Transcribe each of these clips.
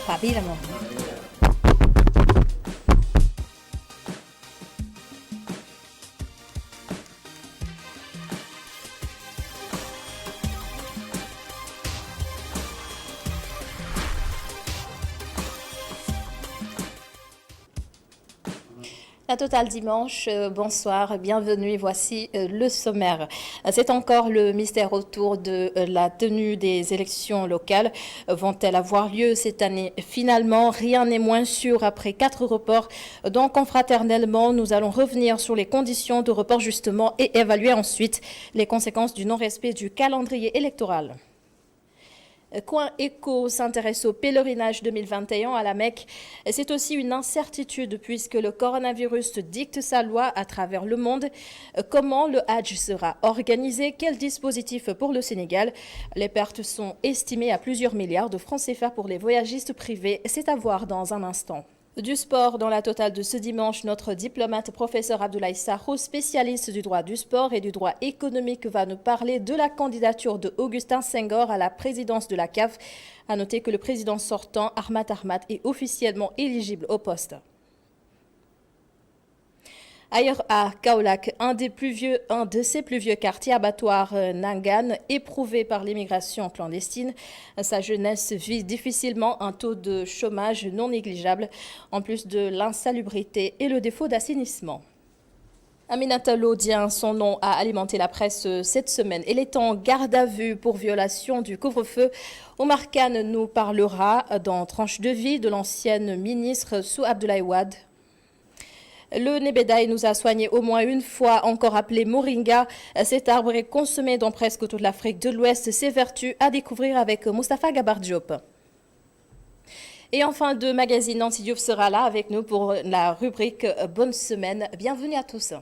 Papi, La Totale dimanche, bonsoir, bienvenue, voici le sommaire. C'est encore le mystère autour de la tenue des élections locales. Vont-elles avoir lieu cette année? Finalement, rien n'est moins sûr après 4 reports. Donc, confraternellement, nous allons revenir sur les conditions de report justement et évaluer ensuite les conséquences du non-respect du calendrier électoral. Coin Éco s'intéresse au pèlerinage 2021 à la Mecque. C'est aussi une incertitude puisque le coronavirus dicte sa loi à travers le monde. Comment le Hajj sera organisé? Quel dispositif pour le Sénégal? Les pertes sont estimées à plusieurs milliards de francs CFA pour les voyagistes privés. C'est à voir dans un instant. Du sport dans la Totale de ce dimanche, notre diplomate professeur Abdoulaye Sarrou, spécialiste du droit du sport et du droit économique, va nous parler de la candidature de Augustin Senghor à la présidence de la CAF. À noter que le président sortant, Ahmad Ahmad, est officiellement éligible au poste. Ailleurs à Kaolack, un de ses plus vieux quartiers abattoirs Nangan, éprouvé par l'immigration clandestine. Sa jeunesse vit difficilement un taux de chômage non négligeable, en plus de l'insalubrité et le défaut d'assainissement. Aminata Lodien, son nom a alimenté la presse cette semaine. Elle est en garde à vue pour violation du couvre-feu. Omar Khan nous parlera dans Tranche de vie de l'ancienne ministre Sou Abdoulaye Wade. Le Nebedaï nous a soigné au moins une fois, encore appelé Moringa. Cet arbre est consommé dans presque toute l'Afrique de l'Ouest. Ses vertus à découvrir avec Mustapha Gabar Diop. Et en fin de magazine, Nancy Diouf sera là avec nous pour la rubrique Bonne semaine. Bienvenue à tous.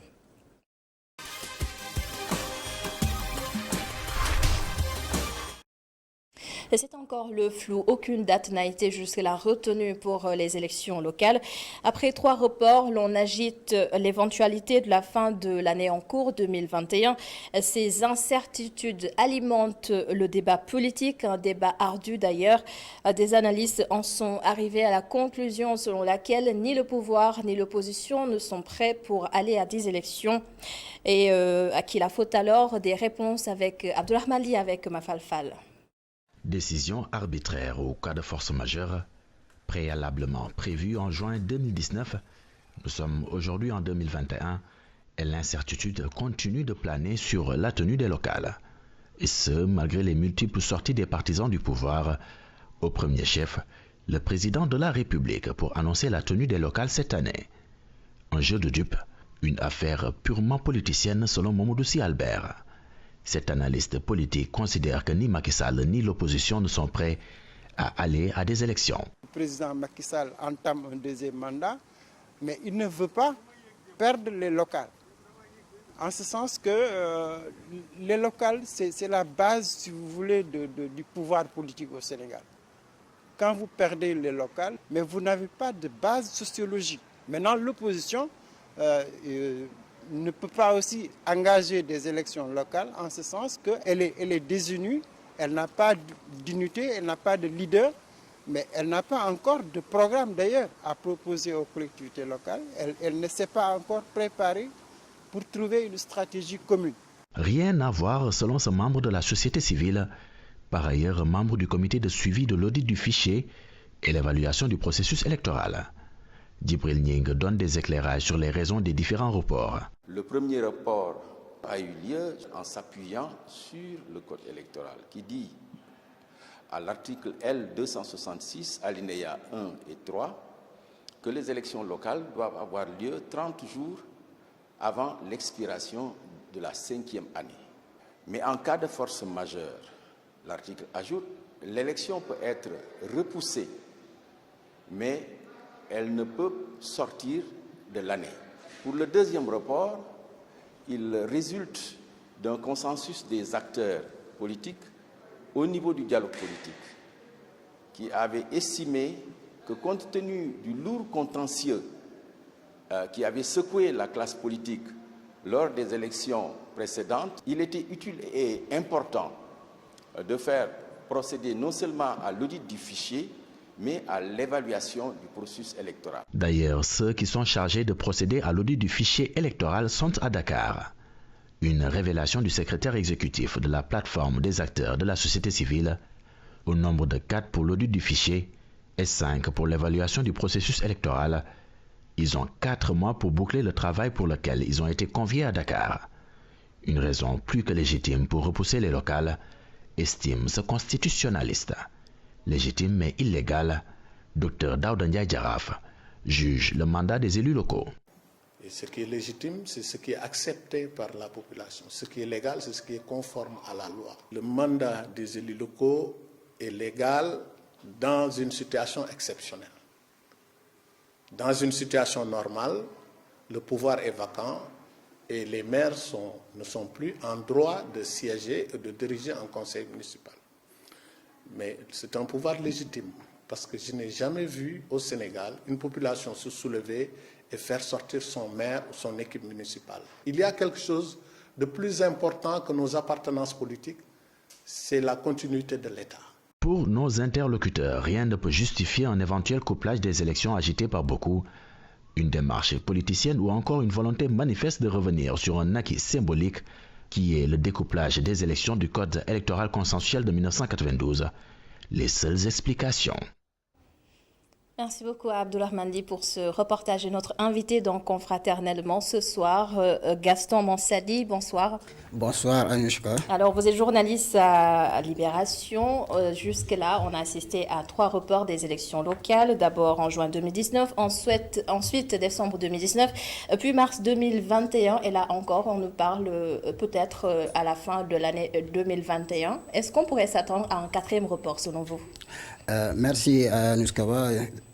C'est encore le flou. Aucune date n'a été jusque-là retenue pour les élections locales. Après 3 reports, l'on agite l'éventualité de la fin de l'année en cours 2021. Ces incertitudes alimentent le débat politique, un débat ardu d'ailleurs. Des analystes en sont arrivés à la conclusion selon laquelle ni le pouvoir ni l'opposition ne sont prêts pour aller à des élections. Et à qui la faute alors? Des réponses avec Abdulrahman Li avec Mafalfal. Décision arbitraire au cas de force majeure, préalablement prévue en juin 2019. Nous sommes aujourd'hui en 2021 et l'incertitude continue de planer sur la tenue des locales. Et ce, malgré les multiples sorties des partisans du pouvoir, au premier chef, le président de la République pour annoncer la tenue des locales cette année. Un jeu de dupes, une affaire purement politicienne selon Mamadou Sy Albert. Cet analyste politique considère que ni Macky Sall ni l'opposition ne sont prêts à aller à des élections. Le président Macky Sall entame un deuxième mandat, mais il ne veut pas perdre les locales. En ce sens que les locales, c'est la base, si vous voulez, du pouvoir politique au Sénégal. Quand vous perdez les locales, mais vous n'avez pas de base sociologique. Maintenant, l'opposition ne peut pas aussi engager des élections locales en ce sens qu'elle est désunie, elle n'a pas d'unité, elle n'a pas de leader, mais elle n'a pas encore de programme d'ailleurs à proposer aux collectivités locales. Elle ne s'est pas encore préparée pour trouver une stratégie commune. Rien à voir selon ce membre de la société civile, par ailleurs membre du comité de suivi de l'audit du fichier et l'évaluation du processus électoral. Djibril Nying donne des éclairages sur les raisons des différents reports. Le premier report a eu lieu en s'appuyant sur le code électoral qui dit à l'article L266, alinéa 1 et 3, que les élections locales doivent avoir lieu 30 jours avant l'expiration de la 5e année. Mais en cas de force majeure, l'article ajoute, l'élection peut être repoussée, mais elle ne peut sortir de l'année. Pour le deuxième report, il résulte d'un consensus des acteurs politiques au niveau du dialogue politique, qui avait estimé que compte tenu du lourd contentieux qui avait secoué la classe politique lors des élections précédentes, il était utile et important de faire procéder non seulement à l'audit du fichier, mais à l'évaluation du processus électoral. D'ailleurs, ceux qui sont chargés de procéder à l'audit du fichier électoral sont à Dakar. Une révélation du secrétaire exécutif de la plateforme des acteurs de la société civile, au nombre de 4 pour l'audit du fichier et 5 pour l'évaluation du processus électoral. Ils ont 4 mois pour boucler le travail pour lequel ils ont été conviés à Dakar. Une raison plus que légitime pour repousser les locales, estime ce constitutionnaliste. Légitime mais illégal, Dr Daouda Ndiaye Djaraf juge le mandat des élus locaux. Et ce qui est légitime, c'est ce qui est accepté par la population. Ce qui est légal, c'est ce qui est conforme à la loi. Le mandat des élus locaux est légal dans une situation exceptionnelle. Dans une situation normale, le pouvoir est vacant et les maires ne sont plus en droit de siéger et de diriger un conseil municipal. Mais c'est un pouvoir légitime, parce que je n'ai jamais vu au Sénégal une population se soulever et faire sortir son maire ou son équipe municipale. Il y a quelque chose de plus important que nos appartenances politiques, c'est la continuité de l'État. Pour nos interlocuteurs, rien ne peut justifier un éventuel couplage des élections agitées par beaucoup, une démarche politicienne ou encore une volonté manifeste de revenir sur un acquis symbolique qui est le découplage des élections du Code électoral consensuel de 1992. Les seules explications. Merci beaucoup à Abdoulaye Mandi pour ce reportage et notre invité donc confraternellement ce soir, Gaston Monsali. Bonsoir. Bonsoir Anouchka. Alors vous êtes journaliste à Libération. Jusque-là, on a assisté à 3 reports des élections locales. D'abord en juin 2019, ensuite décembre 2019, puis mars 2021. Et là encore, on nous parle peut-être à la fin de l'année 2021. Est-ce qu'on pourrait s'attendre à un 4e report selon vous? Merci Anouchka.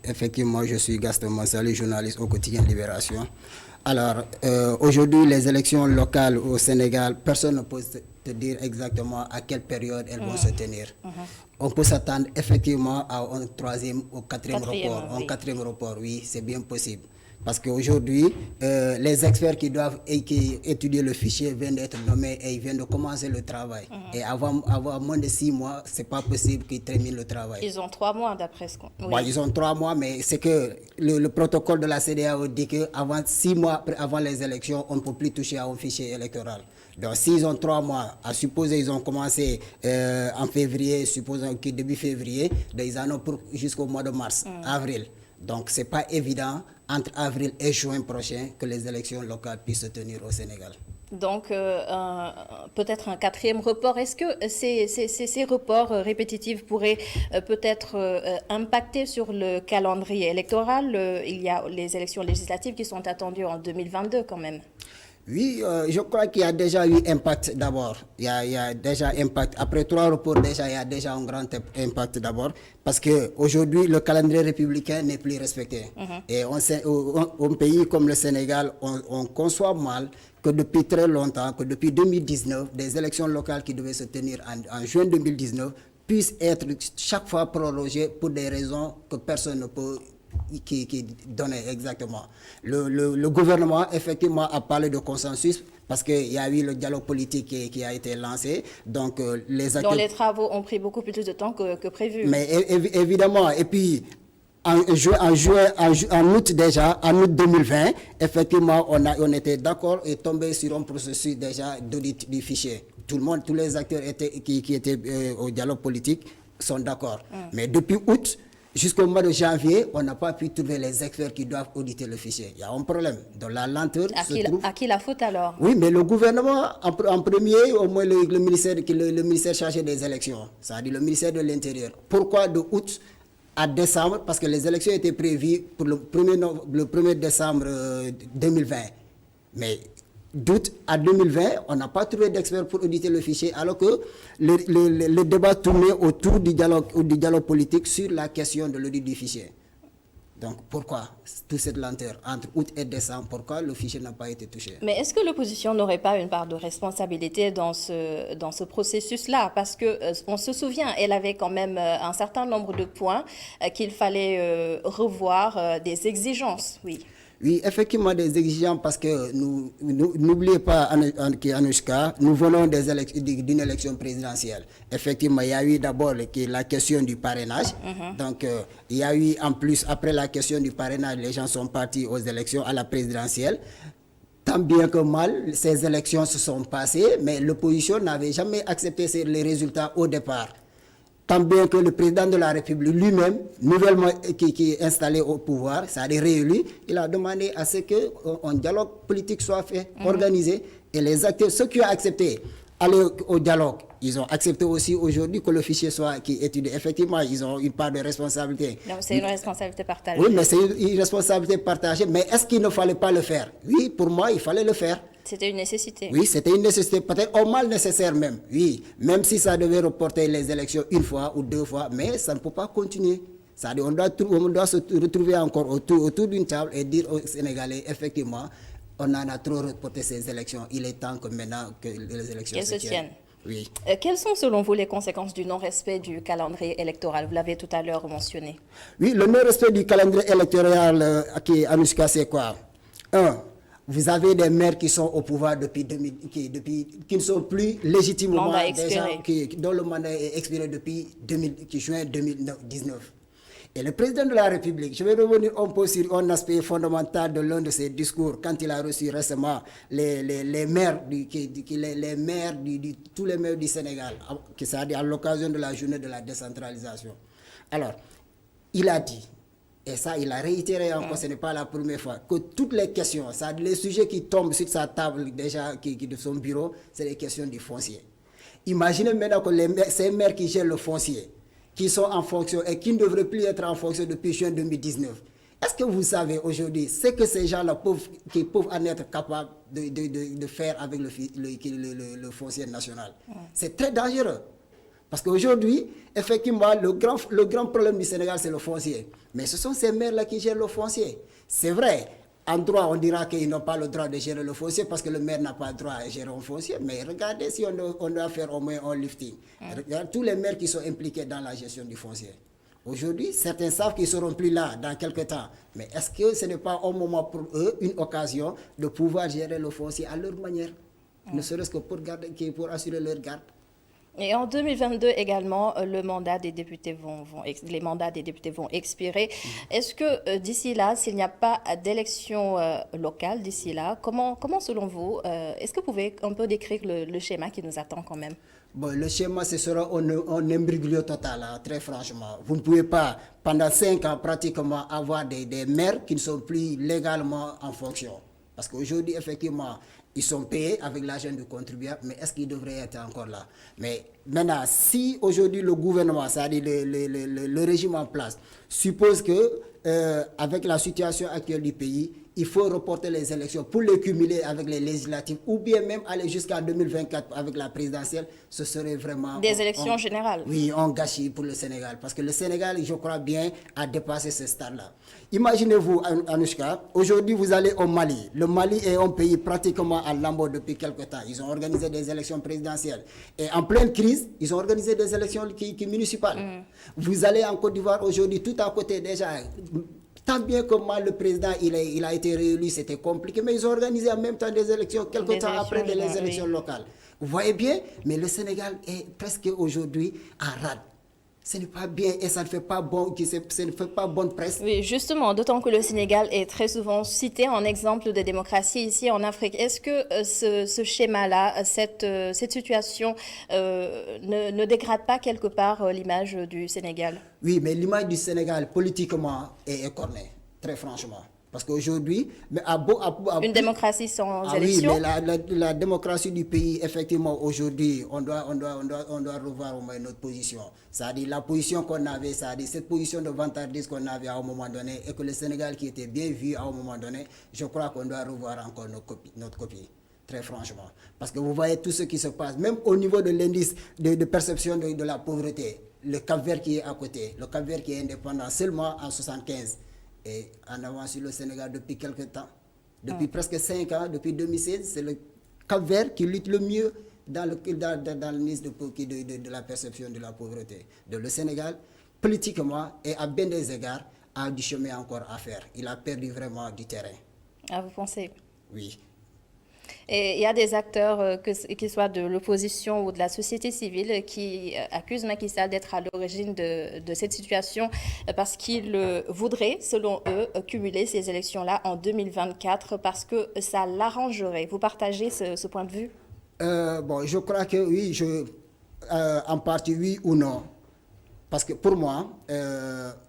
Effectivement, je suis Gaston Monsali, journaliste au quotidien Libération. Alors, aujourd'hui, les élections locales au Sénégal, personne ne peut te dire exactement à quelle période elles vont se tenir. On peut s'attendre effectivement à un 3e ou 4e report. Oui. Un 4e report, oui, c'est bien possible. Parce qu'aujourd'hui, les experts qui doivent étudier le fichier viennent d'être nommés et ils viennent de commencer le travail. Et avant moins de 6 mois, ce n'est pas possible qu'ils terminent le travail. Ils ont 3 mois d'après ce qu'on... Oui. Bon, ils ont 3 mois, mais c'est que le protocole de la CEDEAO dit qu'avant 6 mois avant les élections, on ne peut plus toucher à un fichier électoral. Donc s'ils ont 3 mois, à supposer ils ont commencé en février, supposons que début février, donc ils en ont jusqu'au mois de mars, avril. Donc ce n'est pas évident entre avril et juin prochain que les élections locales puissent se tenir au Sénégal. Donc, peut-être un 4e report. Est-ce que ces reports répétitifs pourraient peut-être impacter sur le calendrier électoral? Il y a les élections législatives qui sont attendues en 2022 quand même. Oui, je crois qu'il y a déjà eu impact d'abord. Il y a déjà impact. Après 3 reports, déjà, il y a déjà un grand impact d'abord. Parce qu'aujourd'hui, le calendrier républicain n'est plus respecté. Et un pays comme le Sénégal, on conçoit mal que depuis très longtemps, que depuis 2019, des élections locales qui devaient se tenir en juin 2019 puissent être chaque fois prorogées pour des raisons que personne ne peut qui donnait exactement. Le gouvernement, effectivement, a parlé de consensus parce qu'il y a eu le dialogue politique qui a été lancé. Donc, les acteurs... Donc, les travaux ont pris beaucoup plus de temps que prévu. Mais évidemment, et puis... En août déjà, en août 2020, effectivement, on était d'accord et tombé sur un processus déjà d'audit du fichier. Tout le monde, tous les acteurs qui étaient au dialogue politique sont d'accord. Mais depuis août jusqu'au mois de janvier, on n'a pas pu trouver les experts qui doivent auditer le fichier. Il y a un problème. Donc la lenteur À qui la faute alors? Oui, mais le gouvernement, en premier, au moins le ministère chargé des élections, c'est-à-dire le ministère de l'Intérieur. Pourquoi de août à décembre? Parce que les élections étaient prévues pour le 1er décembre 2020. Mais d'août à 2020, on n'a pas trouvé d'experts pour auditer le fichier, alors que le débat tournait autour du dialogue politique sur la question de l'audit du fichier. Donc pourquoi toute cette lenteur entre août et décembre? Pourquoi le fichier n'a pas été touché? Mais est-ce que l'opposition n'aurait pas une part de responsabilité dans ce processus-là? Parce qu'on se souvient, elle avait quand même un certain nombre de points qu'il fallait revoir, des exigences, oui. Oui, effectivement, des exigences parce que n'oubliez pas, Anouchka, nous venons d'une élection présidentielle. Effectivement, il y a eu d'abord la question du parrainage. Donc, il y a eu en plus, après la question du parrainage, les gens sont partis aux élections à la présidentielle. Tant bien que mal, ces élections se sont passées, mais l'opposition n'avait jamais accepté les résultats au départ. Tant bien que le président de la République lui-même, nouvellement qui est installé au pouvoir, c'est-à-dire réélu, il a demandé à ce qu'un dialogue politique soit fait, organisé, et les acteurs, ceux qui ont accepté aller au dialogue, ils ont accepté aussi aujourd'hui que le fichier soit étudié. Effectivement, ils ont une part de responsabilité. Donc c'est une responsabilité partagée. Oui, mais c'est une responsabilité partagée. Mais est-ce qu'il ne fallait pas le faire? Oui, pour moi, il fallait le faire. C'était une nécessité. Oui, c'était une nécessité, peut-être au mal nécessaire même. Oui, même si ça devait reporter les élections une fois ou deux fois, mais ça ne peut pas continuer. C'est-à-dire on doit se retrouver encore autour d'une table et dire aux Sénégalais, effectivement, on en a trop reporté ces élections. Il est temps que maintenant que les élections se tiennent. Oui. Quelles sont selon vous les conséquences du non-respect du calendrier électoral? Vous l'avez tout à l'heure mentionné. Oui, le non-respect du calendrier électoral, Anouchka, c'est quoi? Vous avez des maires qui sont au pouvoir depuis qui ne sont plus légitimement des gens dont le mandat est expiré depuis juin 2019. Et le président de la République, je vais revenir un peu sur un aspect fondamental de l'un de ses discours quand il a reçu récemment les maires, tous les maires du Sénégal, c'est-à-dire à l'occasion de la journée de la décentralisation. Alors, il a dit, et ça, il a réitéré encore, ce n'est pas la première fois, que toutes les questions, les sujets qui tombent sur sa table déjà, de son bureau, c'est les questions du foncier. Imaginez maintenant que ces maires qui gèrent le foncier, qui sont en fonction et qui ne devraient plus être en fonction depuis juin 2019. Est-ce que vous savez aujourd'hui ce que ces gens-là peuvent en être capables de faire avec le foncier national? C'est très dangereux. Parce qu'aujourd'hui, effectivement, le grand problème du Sénégal, c'est le foncier. Mais ce sont ces maires-là qui gèrent le foncier. C'est vrai, en droit, on dira qu'ils n'ont pas le droit de gérer le foncier parce que le maire n'a pas le droit de gérer un foncier. Mais regardez si on doit faire au moins un lifting. Regardez tous les maires qui sont impliqués dans la gestion du foncier. Aujourd'hui, certains savent qu'ils ne seront plus là dans quelques temps. Mais est-ce que ce n'est pas un moment pour eux, une occasion de pouvoir gérer le foncier à leur manière? Ne serait-ce que pour assurer leur garde. Et en 2022 également, les mandats des députés vont expirer. Est-ce que d'ici là, s'il n'y a pas d'élection locale d'ici là, comment selon vous, est-ce que vous pouvez un peu décrire le schéma qui nous attend quand même? Bon, le schéma, ce sera un imbroglio total, hein, très franchement. Vous ne pouvez pas, pendant 5 ans, pratiquement, avoir des maires qui ne sont plus légalement en fonction. Parce qu'aujourd'hui, effectivement, ils sont payés avec l'argent du contribuable, mais est-ce qu'ils devraient être encore là? Mais maintenant, si aujourd'hui le gouvernement, c'est-à-dire le régime en place, suppose que avec la situation actuelle du pays, il faut reporter les élections pour les cumuler avec les législatives ou bien même aller jusqu'à 2024 avec la présidentielle, ce serait vraiment... Des élections générales. Oui, un gâchis pour le Sénégal. Parce que le Sénégal, je crois bien, a dépassé ce stade-là. Imaginez-vous, Anouchka, aujourd'hui vous allez au Mali. Le Mali est un pays pratiquement à lambeau depuis quelque temps. Ils ont organisé des élections présidentielles. Et en pleine crise, ils ont organisé des élections municipales. Vous allez en Côte d'Ivoire aujourd'hui, tout à côté déjà... Tant bien que mal, le président, il a été réélu, c'était compliqué, mais ils ont organisé en même temps des élections, quelques temps après les élections locales. Vous voyez bien, mais le Sénégal est presque aujourd'hui en rade. Ce n'est pas bien et ça ne fait pas bonne presse. Oui, justement, d'autant que le Sénégal est très souvent cité en exemple de démocratie ici en Afrique. Est-ce que ce schéma-là, cette situation ne dégrade pas quelque part l'image du Sénégal? Oui, mais l'image du Sénégal politiquement est écornée, très franchement. Parce qu'aujourd'hui... Une démocratie sans élection? Oui, mais la démocratie du pays, effectivement, aujourd'hui, on doit revoir au moins notre position. C'est-à-dire la position qu'on avait, c'est-à-dire cette position de vantardise qu'on avait à un moment donné, et que le Sénégal qui était bien vu à un moment donné, je crois qu'on doit revoir encore notre copie. Très franchement. Parce que vous voyez tout ce qui se passe, même au niveau de l'indice de perception de la pauvreté. Le Cap-Vert qui est à côté, le Cap-Vert qui est indépendant seulement en 1975. Et en avant sur le Sénégal depuis quelques temps. Depuis presque 5 ans, depuis 2016, c'est le Cap-Vert qui lutte le mieux dans l'indice de la perception de la pauvreté. Donc le Sénégal, politiquement et à bien des égards, a du chemin encore à faire. Il a perdu vraiment du terrain. Ah, vous pensez? Oui. Et il y a des acteurs, qu'ils soient de l'opposition ou de la société civile, qui accusent Macky Sall d'être à l'origine de cette situation parce qu'ils voudraient, selon eux, cumuler ces élections-là en 2024 parce que ça l'arrangerait. Vous partagez ce point de vue? Bon, je crois que oui, en partie oui ou non. Parce que pour moi,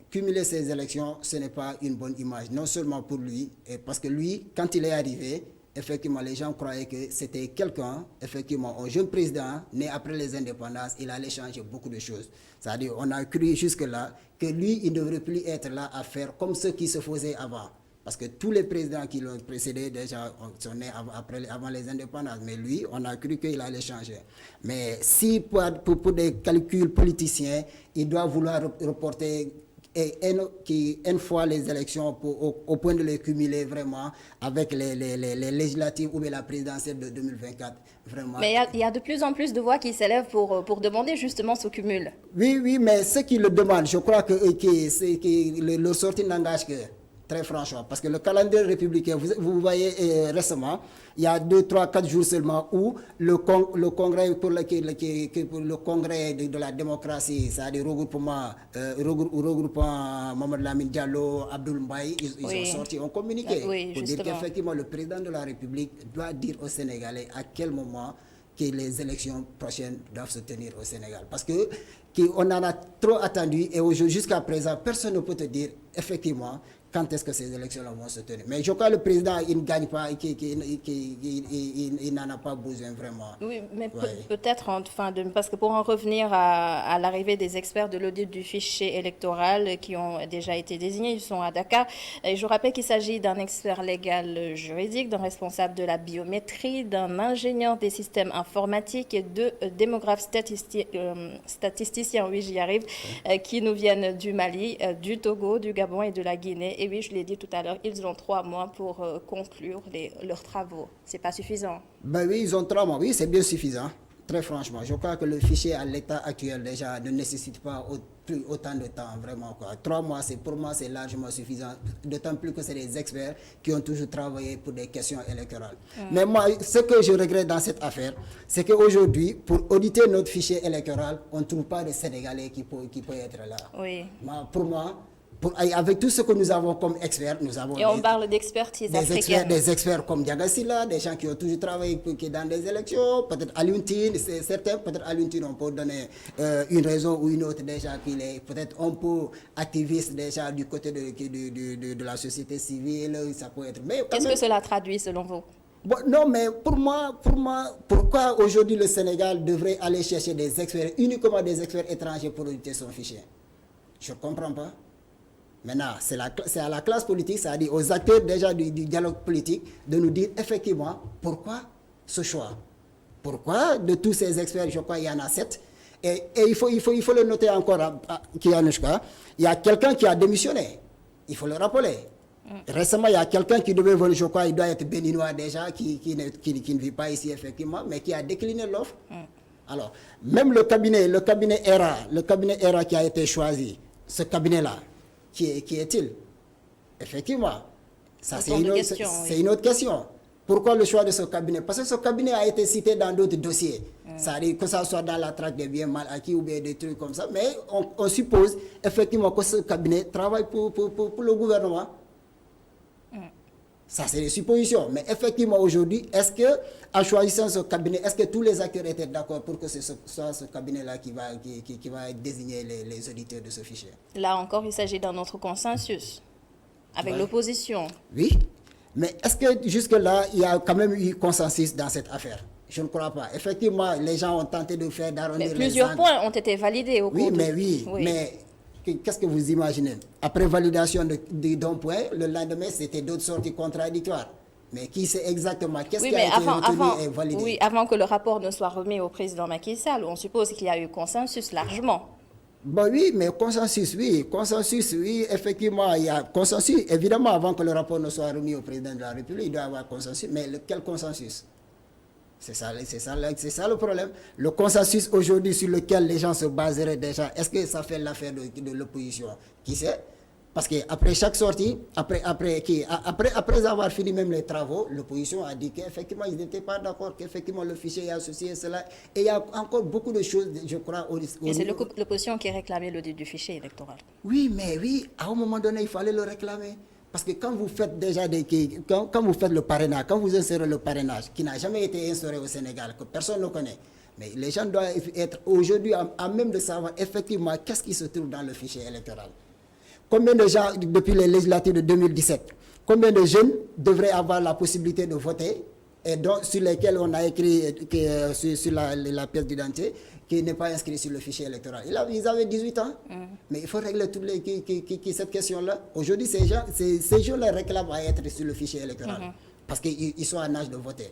cumuler ces élections, ce n'est pas une bonne image. Non seulement pour lui, parce que lui, quand il est arrivé, effectivement, les gens croyaient que c'était quelqu'un, effectivement, un jeune président, né après les indépendances, il allait changer beaucoup de choses. C'est-à-dire, on a cru jusque-là que lui, il ne devrait plus être là à faire comme ce qui se faisait avant. Parce que tous les présidents qui l'ont précédé, déjà, sont nés avant les indépendances. Mais lui, on a cru qu'il allait changer. Mais si pour des calculs politiciens, il doit vouloir reporter une fois les élections au point de les cumuler vraiment avec les législatives ou bien la présidentielle de 2024. Vraiment. Mais il y a de plus en plus de voix qui s'élèvent pour demander justement ce cumul. Oui, oui, mais ceux qui le demandent, je crois que leur sortie n'engage que, très franchement, parce que le calendrier républicain, vous voyez récemment, il y a 2, 3, 4 jours seulement où le congrès le congrès de la démocratie, c'est-à-dire regroupement Mamadou Lamine Diallo, Abdoul Mbaye, ils ont sorti un communiqué pour dire qu'effectivement le président de la République doit dire aux Sénégalais à quel moment que les élections prochaines doivent se tenir au Sénégal. Parce que on en a trop attendu et aujourd'hui, jusqu'à présent, personne ne peut te dire effectivement quand est-ce que ces élections-là vont se tenir. Mais je crois que le président, il ne gagne pas, il n'en a pas besoin vraiment. Oui, mais peut-être parce que pour en revenir à l'arrivée des experts de l'audit du fichier électoral qui ont déjà été désignés, ils sont à Dakar. Et je rappelle qu'il s'agit d'un expert légal juridique, d'un responsable de la biométrie, d'un ingénieur des systèmes informatiques et de démographes statisticiens, oui j'y arrive, qui nous viennent du Mali, du Togo, du Gabon et de la Guinée. Et oui, je l'ai dit tout à l'heure, ils ont 3 mois pour conclure leurs travaux. C'est pas suffisant. Ben oui, ils ont 3 mois. Oui, c'est bien suffisant. Très franchement, je crois que le fichier à l'état actuel déjà ne nécessite pas autant de temps, vraiment. 3 mois, pour moi, c'est largement suffisant. D'autant plus que c'est des experts qui ont toujours travaillé pour des questions électorales. Mais moi, ce que je regrette dans cette affaire, c'est qu'aujourd'hui, pour auditer notre fichier électoral, on ne trouve pas de Sénégalais qui peut être là. Oui. Pour moi, avec tout ce que nous avons comme experts, nous avons... Et on parle d'expertise africaine. Des experts comme Diagasila, des gens qui ont toujours travaillé dans des élections, peut-être Aluntine, certains, peut-être Aluntine, on peut donner une raison ou une autre déjà qu'il est peut-être un peu activiste déjà du côté de la société civile, ça peut être... Qu'est-ce que cela traduit selon vous? Bon, non, mais pour moi, pourquoi aujourd'hui le Sénégal devrait aller chercher des experts, uniquement des experts étrangers pour auditer son fichier? Je ne comprends pas. Maintenant, c'est à la classe politique, c'est-à-dire aux acteurs déjà du dialogue politique, de nous dire effectivement pourquoi ce choix. Pourquoi de tous ces experts, je crois qu'il y en a 7, et il faut le noter encore, Kianouchka, il y a quelqu'un qui a démissionné, il faut le rappeler. Récemment, il y a quelqu'un qui devait venir, je crois, il doit être béninois déjà, qui ne vit pas ici effectivement, mais qui a décliné l'offre. Alors, même le cabinet ERA qui a été choisi, ce cabinet-là, qui est-il? Effectivement, ça c'est une autre question. Pourquoi le choix de ce cabinet? Parce que ce cabinet a été cité dans d'autres dossiers. Ça dit que ça soit dans la traque des biens mal acquis ou bien des trucs comme ça. Mais on suppose effectivement que ce cabinet travaille pour le gouvernement. Ça, c'est des suppositions. Mais effectivement, aujourd'hui, est-ce que, en choisissant ce cabinet, est-ce que tous les acteurs étaient d'accord pour que ce soit ce cabinet-là qui va désigner les auditeurs de ce fichier? Là encore, il s'agit d'un autre consensus avec l'opposition. Oui, mais est-ce que jusque-là, il y a quand même eu consensus dans cette affaire? Je ne crois pas. Effectivement, les gens ont tenté de faire d'arrondir les angles. Mais plusieurs points ont été validés au cours mais qu'est-ce que vous imaginez? Après validation d'un point, le lendemain, c'était d'autres sorties contradictoires. Mais qui sait exactement qu'est-ce qui a été retenu et validé? Oui, avant que le rapport ne soit remis au président Macky Sall, on suppose qu'il y a eu consensus largement. Bon, oui, mais consensus, oui, effectivement, il y a consensus. Évidemment, avant que le rapport ne soit remis au président de la République, il doit y avoir consensus. Mais quel consensus? C'est ça le problème. Le consensus aujourd'hui sur lequel les gens se baseraient déjà, est-ce que ça fait l'affaire de l'opposition? Qui sait? Parce qu'après chaque sortie, après avoir fini même les travaux, l'opposition a dit qu'effectivement, ils n'étaient pas d'accord, qu'effectivement, le fichier est associé à cela. Et il y a encore beaucoup de choses, je crois, Et c'est l'opposition qui réclamait l'audit du fichier électoral. Oui, mais oui, à un moment donné, il fallait le réclamer. Parce que quand vous faites déjà quand vous faites le parrainage, quand vous instaurez le parrainage, qui n'a jamais été instauré au Sénégal, que personne ne connaît, mais les gens doivent être aujourd'hui à même de savoir effectivement qu'est-ce qui se trouve dans le fichier électoral. Combien de gens, depuis les législatives de 2017, combien de jeunes devraient avoir la possibilité de voter et donc, sur lesquels on a écrit sur la pièce d'identité qui n'est pas inscrit sur le fichier électoral. Ils avaient 18 ans, mais il faut régler cette question-là. Aujourd'hui, ces gens-là réclament à être sur le fichier électoral parce qu'ils sont en âge de voter.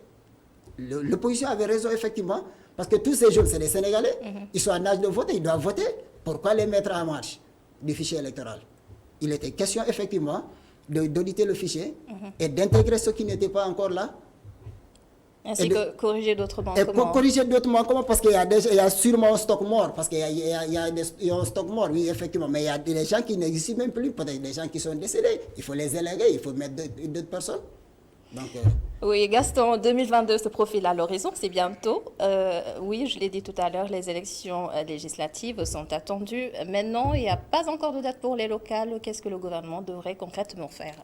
L'opposition avait raison, effectivement, parce que tous ces jeunes, c'est des Sénégalais, ils sont en âge de voter, ils doivent voter. Pourquoi les mettre en marche du fichier électoral? Il était question, effectivement, d'auditer le fichier et d'intégrer ceux qui n'étaient pas encore là. Ainsi que corriger d'autrement. Et pour corriger d'autrement, comment? Parce qu'il y a sûrement un stock mort. Parce qu'il y a un stock mort, oui, effectivement. Mais il y a des gens qui n'existent même plus. Peut-être des gens qui sont décédés. Il faut les éléguer, il faut mettre d'autres personnes. Donc, oui, Gaston, 2022 se profile à l'horizon, c'est bientôt. Oui, je l'ai dit tout à l'heure, les élections législatives sont attendues. Maintenant, il n'y a pas encore de date pour les locales. Qu'est-ce que le gouvernement devrait concrètement faire?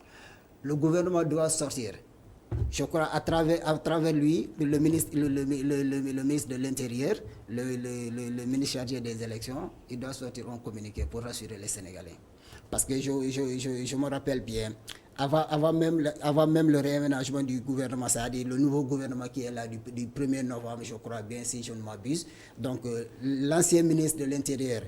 Le gouvernement doit sortir. Je crois à travers lui, le ministre de l'Intérieur, le ministre chargé des élections, il doit sortir un communiqué pour rassurer les Sénégalais. Parce que je me rappelle bien, avant même le réaménagement du gouvernement, c'est-à-dire le nouveau gouvernement qui est là du 1er novembre, je crois bien, si je ne m'abuse. Donc, l'ancien ministre de l'Intérieur,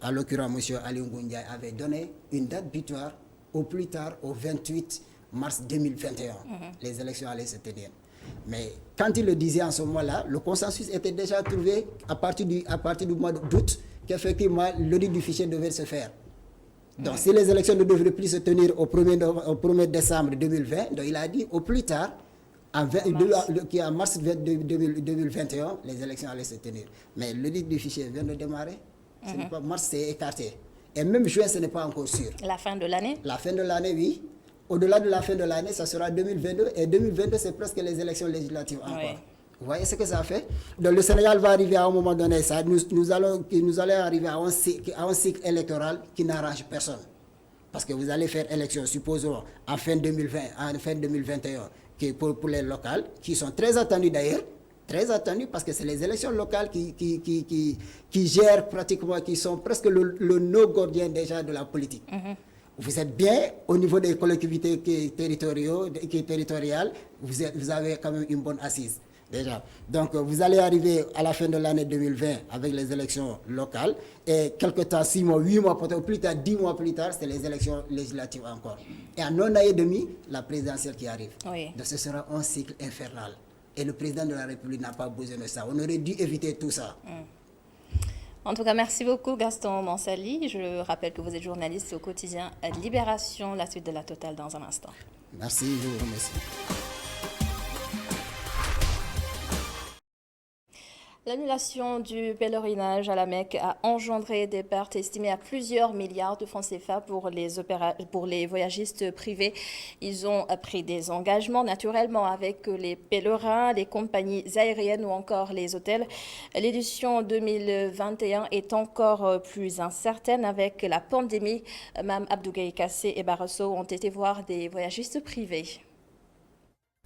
à l'occurrence M. Ali Ngoundiaye, avait donné une date butoir au plus tard au 28 mars 2021. Les élections allaient se tenir. Mais quand il le disait en ce moment-là, le consensus était déjà trouvé à partir du mois d'août qu'effectivement l'audit du fichier devait se faire. Donc si les élections ne devraient plus se tenir au 1er décembre 2020, donc il a dit au plus tard, en mars 2021, les élections allaient se tenir. Mais l'audit du fichier vient de démarrer. Mars s'est écarté. Et même juin, ce n'est pas encore sûr. La fin de l'année? La fin de l'année, oui. Au-delà de la fin de l'année, ça sera 2022. Et 2022, c'est presque les élections législatives encore. Oui. Vous voyez ce que ça fait? Donc le Sénégal va arriver à un moment donné, nous allons arriver à un cycle électoral qui n'arrange personne. Parce que vous allez faire élection, supposons, en fin 2020, en fin 2021, pour les locales, qui sont très attendues d'ailleurs, très attendues parce que c'est les élections locales qui gèrent pratiquement, qui sont presque le nœud gordien déjà de la politique. Vous êtes bien au niveau des collectivités territoriales, vous avez quand même une bonne assise déjà. Donc vous allez arriver à la fin de l'année 2020 avec les élections locales et quelque temps, 6 mois, 8 mois, peut-être plus tard, 10 mois plus tard, c'est les élections législatives encore. Et en un an et demi, la présidentielle qui arrive. Oui. Donc ce sera un cycle infernal. Et le président de la République n'a pas besoin de ça. On aurait dû éviter tout ça. En tout cas, merci beaucoup Gaston Mansali. Je rappelle que vous êtes journaliste au quotidien Libération. La suite de la totale dans un instant. Merci, je vous remercie. L'annulation du pèlerinage à la Mecque a engendré des pertes estimées à plusieurs milliards de francs CFA pour les voyagistes privés. Ils ont pris des engagements naturellement avec les pèlerins, les compagnies aériennes ou encore les hôtels. L'édition 2021 est encore plus incertaine avec la pandémie. Mme Abdougaye Kassé et Barroso ont été voir des voyagistes privés.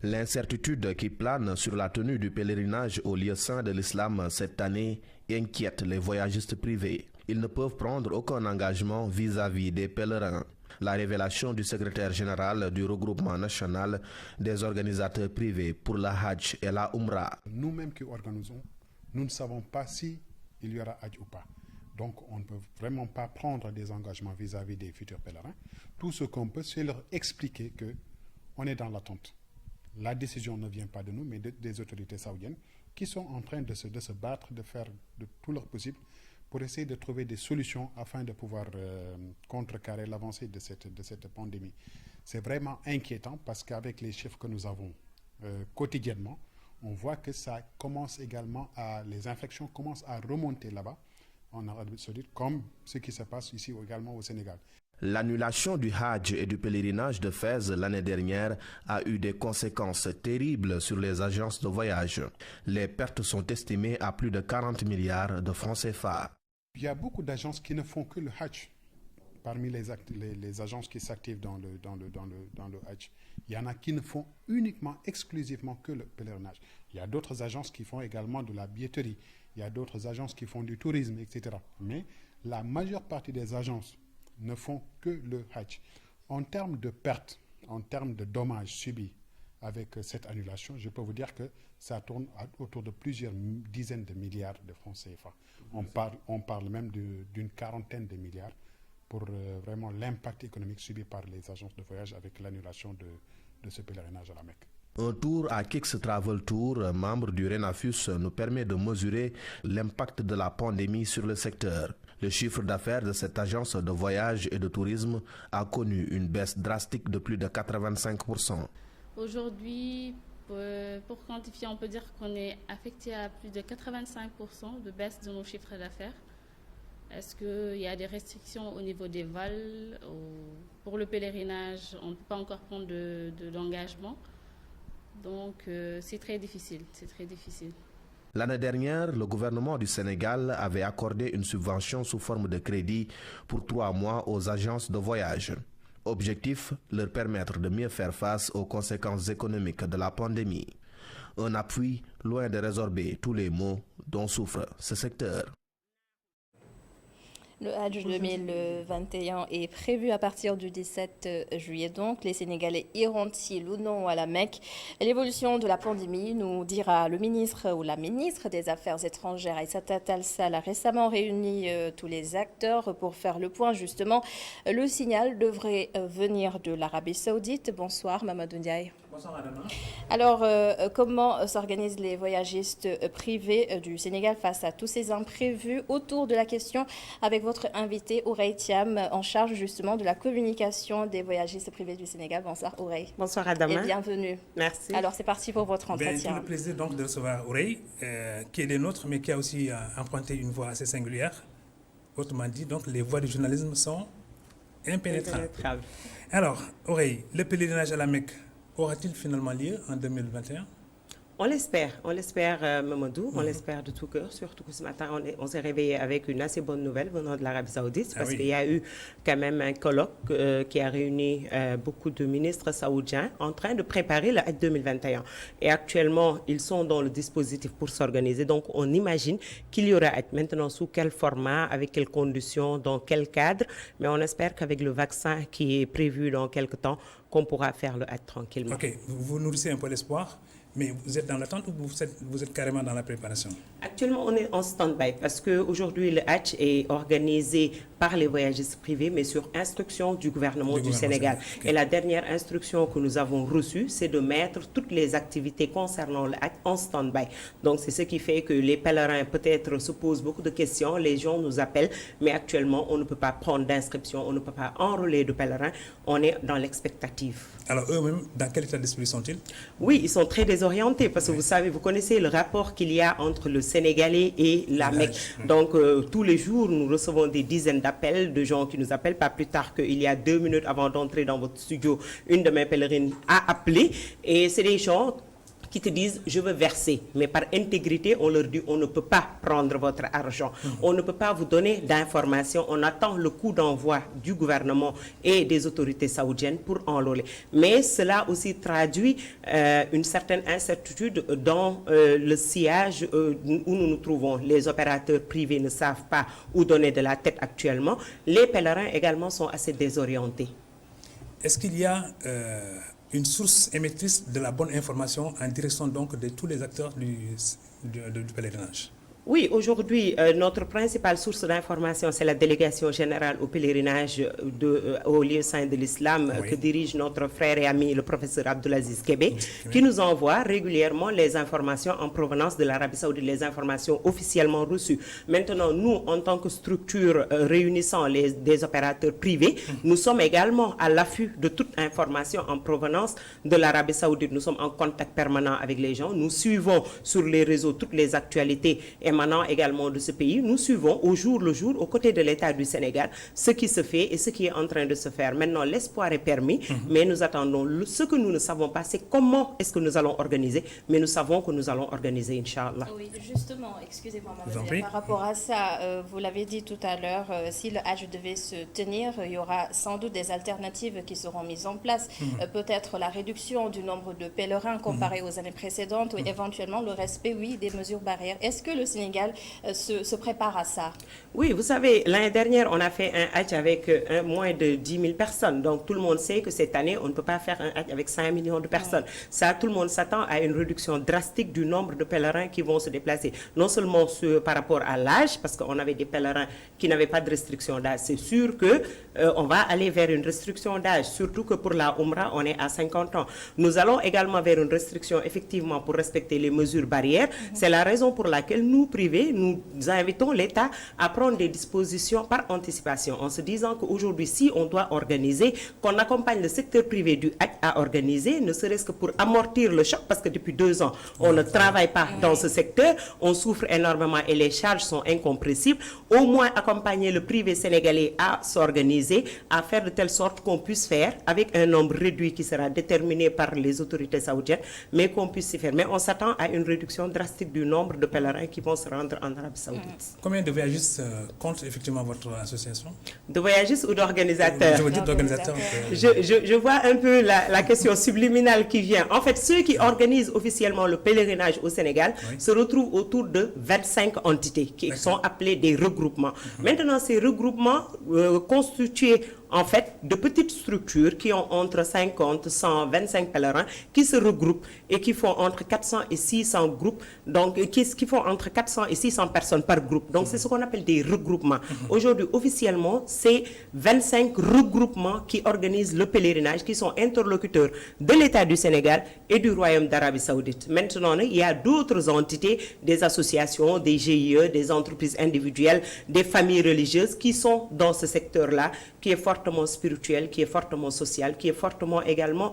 L'incertitude qui plane sur la tenue du pèlerinage au lieu saint de l'islam cette année inquiète les voyagistes privés. Ils ne peuvent prendre aucun engagement vis-à-vis des pèlerins. La révélation du secrétaire général du regroupement national des organisateurs privés pour la Hajj et la Umrah. Nous-mêmes qui organisons, nous ne savons pas si il y aura Hajj ou pas. Donc on ne peut vraiment pas prendre des engagements vis-à-vis des futurs pèlerins. Tout ce qu'on peut, c'est leur expliquer qu'on est dans l'attente. La décision ne vient pas de nous, mais des autorités saoudiennes qui sont en train de se battre, de faire de tout leur possible pour essayer de trouver des solutions afin de pouvoir contrecarrer l'avancée de cette pandémie. C'est vraiment inquiétant parce qu'avec les chiffres que nous avons quotidiennement, on voit que ça commence également les infections commencent à remonter là-bas en Arabie Saoudite, comme ce qui se passe ici également au Sénégal. L'annulation du Hajj et du pèlerinage de Fès l'année dernière a eu des conséquences terribles sur les agences de voyage. Les pertes sont estimées à plus de 40 milliards de francs CFA. Il y a beaucoup d'agences qui ne font que le Hajj. Parmi les agences qui s'activent dans le Hajj, il y en a qui ne font uniquement, exclusivement que le pèlerinage. Il y a d'autres agences qui font également de la billetterie. Il y a d'autres agences qui font du tourisme, etc. Mais la majeure partie des agences ne font que le Hajj. En termes de pertes, en termes de dommages subis avec cette annulation, je peux vous dire que ça tourne autour de plusieurs dizaines de milliards de francs CFA. On parle même d'une quarantaine de milliards pour vraiment l'impact économique subi par les agences de voyage avec l'annulation de ce pèlerinage à la Mecque. Un tour à Kix Travel Tour, membre du RENAFUS, nous permet de mesurer l'impact de la pandémie sur le secteur. Le chiffre d'affaires de cette agence de voyage et de tourisme a connu une baisse drastique de plus de 85%. Aujourd'hui, pour quantifier, on peut dire qu'on est affecté à plus de 85% de baisse de nos chiffres d'affaires. Est-ce qu'il y a des restrictions au niveau des vols? Pour le pèlerinage, on ne peut pas encore prendre d'engagement. Donc, c'est très difficile, L'année dernière, le gouvernement du Sénégal avait accordé une subvention sous forme de crédit pour 3 mois aux agences de voyage. Objectif, leur permettre de mieux faire face aux conséquences économiques de la pandémie. Un appui loin de résorber tous les maux dont souffre ce secteur. Le Hajj 2021 est prévu à partir du 17 juillet. Donc, les Sénégalais iront-ils ou non à la Mecque? L'évolution de la pandémie nous dira le ministre ou la ministre des Affaires étrangères, Aïssata Tall Sall, a récemment réuni tous les acteurs pour faire le point. Justement, le signal devrait venir de l'Arabie Saoudite. Bonsoir, Mamadou Ndiaye. Bonsoir, Adama. Alors, comment s'organisent les voyagistes privés du Sénégal face à tous ces imprévus? Autour de la question, avec votre invité, Ourey Thiam, en charge justement de la communication des voyagistes privés du Sénégal. Bonsoir, Ourey. Bonsoir, Adama. Et bienvenue. Merci. Alors, c'est parti pour votre entretien. Tout le plaisir donc de recevoir Ourey, qui est des nôtres, mais qui a aussi emprunté une voix assez singulière. Autrement dit, donc, les voies du journalisme sont impénétrables. Alors, Ourey, le pèlerinage à la Mecque aura-t-il finalement lieu en 2021? On l'espère, Mamadou, on l'espère de tout cœur, surtout que ce matin, on s'est réveillé avec une assez bonne nouvelle venant de l'Arabie Saoudite, parce qu'il y a eu quand même un colloque qui a réuni beaucoup de ministres saoudiens en train de préparer le Hajj 2021. Et actuellement, ils sont dans le dispositif pour s'organiser, donc on imagine qu'il y aura Hajj. Maintenant, sous quel format, avec quelles conditions, dans quel cadre, mais on espère qu'avec le vaccin qui est prévu dans quelques temps, qu'on pourra faire le Hajj tranquillement. Ok, vous nourrissez un peu l'espoir. Mais vous êtes dans l'attente ou vous êtes carrément dans la préparation? Actuellement, on est en stand-by parce qu'aujourd'hui, le Hajj est organisé par les voyagistes privés, mais sur instruction du gouvernement du Sénégal. Okay. Et la dernière instruction que nous avons reçue, c'est de mettre toutes les activités concernant le Hajj en stand-by. Donc, c'est ce qui fait que les pèlerins, peut-être, se posent beaucoup de questions. Les gens nous appellent, mais actuellement, on ne peut pas prendre d'inscription, on ne peut pas enrôler de pèlerins. On est dans l'expectative. Alors, eux-mêmes, dans quel état d'esprit sont-ils? Oui, ils sont très désorientés parce que vous savez, vous connaissez le rapport qu'il y a entre le Sénégalais et la Mecque. Donc, tous les jours, nous recevons des dizaines d'appels de gens qui nous appellent. Pas plus tard qu'il y a 2 minutes avant d'entrer dans votre studio, une de mes pèlerines a appelé. Et c'est des gens qui te disent « je veux verser ». Mais par intégrité, on leur dit « on ne peut pas prendre votre argent, on ne peut pas vous donner d'informations, on attend le coup d'envoi du gouvernement et des autorités saoudiennes pour enrôler ». Mais cela aussi traduit une certaine incertitude dans le sillage où nous nous trouvons. Les opérateurs privés ne savent pas où donner de la tête actuellement. Les pèlerins également sont assez désorientés. Est-ce qu'il y a une source émettrice de la bonne information en direction donc de tous les acteurs du pèlerinage? Oui, aujourd'hui, notre principale source d'information, c'est la délégation générale au pèlerinage au lieu saint de l'islam que dirige notre frère et ami, le professeur Abdelaziz Kébé, qui nous envoie régulièrement les informations en provenance de l'Arabie Saoudite, les informations officiellement reçues. Maintenant, nous, en tant que structure réunissant des opérateurs privés, nous sommes également à l'affût de toute information en provenance de l'Arabie Saoudite. Nous sommes en contact permanent avec les gens. Nous suivons sur les réseaux toutes les actualités émanant également de ce pays. Nous suivons au jour le jour, aux côtés de l'État du Sénégal, ce qui se fait et ce qui est en train de se faire. Maintenant, l'espoir est permis, mais nous attendons. Ce que nous ne savons pas, c'est comment est-ce que nous allons organiser, mais nous savons que nous allons organiser, Inch'Allah. Oui, justement, excusez-moi, madame, par rapport à ça, vous l'avez dit tout à l'heure, si le Hajj devait se tenir, il y aura sans doute des alternatives qui seront mises en place. Peut-être la réduction du nombre de pèlerins comparé aux années précédentes, ou éventuellement le respect, oui, des mesures barrières. Est-ce que le Sénégal se prépare à ça? Oui, vous savez, l'année dernière, on a fait un Hajj avec moins de 10 000 personnes. Donc, tout le monde sait que cette année, on ne peut pas faire un Hajj avec 5 millions de personnes. Ça, tout le monde s'attend à une réduction drastique du nombre de pèlerins qui vont se déplacer. Non seulement par rapport à l'âge, parce qu'on avait des pèlerins qui n'avaient pas de restriction d'âge. C'est sûr que on va aller vers une restriction d'âge, surtout que pour la Umrah, on est à 50 ans. Nous allons également vers une restriction, effectivement, pour respecter les mesures barrières. C'est la raison pour laquelle nous, privés, nous invitons l'État à prendre des dispositions par anticipation, en se disant qu'aujourd'hui, si on doit organiser, qu'on accompagne le secteur privé du Hajj à organiser, ne serait-ce que pour amortir le choc, parce que depuis 2 ans, on ne travaille pas dans ce secteur, on souffre énormément et les charges sont incompressibles. Au moins accompagner le privé sénégalais à s'organiser, à faire de telle sorte qu'on puisse faire avec un nombre réduit qui sera déterminé par les autorités saoudiennes, mais qu'on puisse s'y faire. Mais on s'attend à une réduction drastique du nombre de pèlerins qui vont se rendre en Arabie Saoudite. Combien de voyagistes compte effectivement votre association? De voyagistes ou d'organisateurs? Je veux dire d'organisateurs. Je vois un peu la question subliminale qui vient. En fait, ceux qui organisent officiellement le pèlerinage au Sénégal se retrouvent autour de 25 entités qui sont appelées des regroupements. Maintenant, ces regroupements constitués en fait de petites structures qui ont entre 50, 100, 25 pèlerins qui se regroupent et qui font entre 400 et 600 groupes, donc qui font entre 400 et 600 personnes par groupe. Donc c'est ce qu'on appelle des regroupements. Aujourd'hui, officiellement, c'est 25 regroupements qui organisent le pèlerinage, qui sont interlocuteurs de l'État du Sénégal et du Royaume d'Arabie Saoudite. Maintenant, il y a d'autres entités, des associations, des GIE, des entreprises individuelles, des familles religieuses qui sont dans ce secteur-là, qui est fortement spirituel, qui est fortement social, qui est fortement également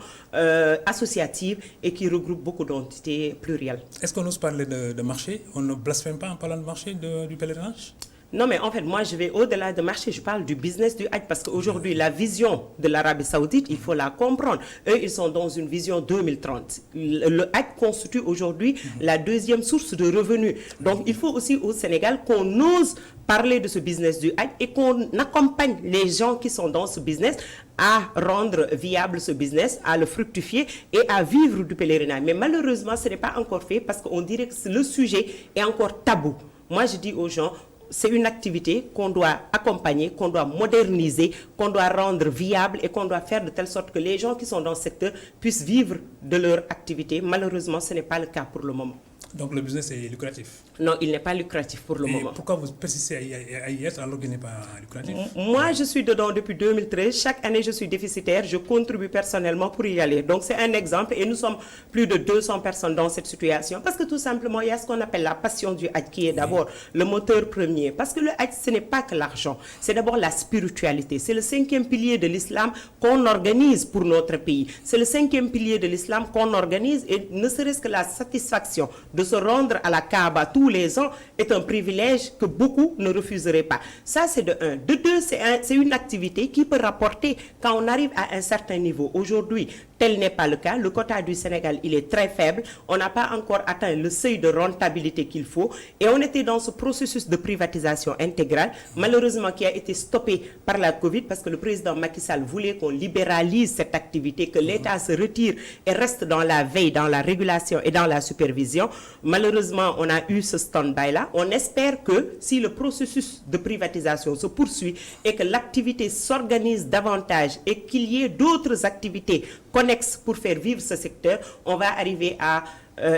associative et qui regroupe beaucoup d'entités plurielles. Est-ce qu'on ose parler de marché? On ne blasphème pas en parlant de marché du pèlerinage? Non, mais en fait, moi, je vais au-delà de marché, je parle du business du Hajj, parce qu'aujourd'hui, la vision de l'Arabie Saoudite, il faut la comprendre. Eux, ils sont dans une vision 2030. Le Hajj constitue aujourd'hui la deuxième source de revenus. Donc, il faut aussi au Sénégal qu'on ose parler de ce business du Hajj et qu'on accompagne les gens qui sont dans ce business à rendre viable ce business, à le fructifier et à vivre du pèlerinage. Mais malheureusement, ce n'est pas encore fait parce qu'on dirait que le sujet est encore tabou. Moi, je dis aux gens, c'est une activité qu'on doit accompagner, qu'on doit moderniser, qu'on doit rendre viable et qu'on doit faire de telle sorte que les gens qui sont dans ce secteur puissent vivre de leur activité. Malheureusement, ce n'est pas le cas pour le moment. Donc le business est lucratif? Non, il n'est pas lucratif pour le moment. Pourquoi vous persistez à y être alors qu'il n'est pas lucratif? Moi, je suis dedans depuis 2013. Chaque année, je suis déficitaire. Je contribue personnellement pour y aller. Donc, c'est un exemple. Et nous sommes plus de 200 personnes dans cette situation. Parce que tout simplement, il y a ce qu'on appelle la passion du Hajj qui est d'abord le moteur premier. Parce que le Hajj, ce n'est pas que l'argent. C'est d'abord la spiritualité. C'est le 5e pilier de l'islam qu'on organise pour notre pays. C'est le 5e pilier de l'islam qu'on organise. Et ne serait-ce que la satisfaction de se rendre à la Kaaba tous les ans est un privilège que beaucoup ne refuseraient pas. Ça, c'est de un. De deux, c'est une activité qui peut rapporter quand on arrive à un certain niveau. Aujourd'hui, tel n'est pas le cas. Le quota du Sénégal, il est très faible. On n'a pas encore atteint le seuil de rentabilité qu'il faut. Et on était dans ce processus de privatisation intégrale, malheureusement qui a été stoppé par la Covid parce que le président Macky Sall voulait qu'on libéralise cette activité, que l'État se retire et reste dans la veille, dans la régulation et dans la supervision. Malheureusement, on a eu ce stand-by-là. On espère que si le processus de privatisation se poursuit et que l'activité s'organise davantage et qu'il y ait d'autres activités connexes pour faire vivre ce secteur, on va arriver à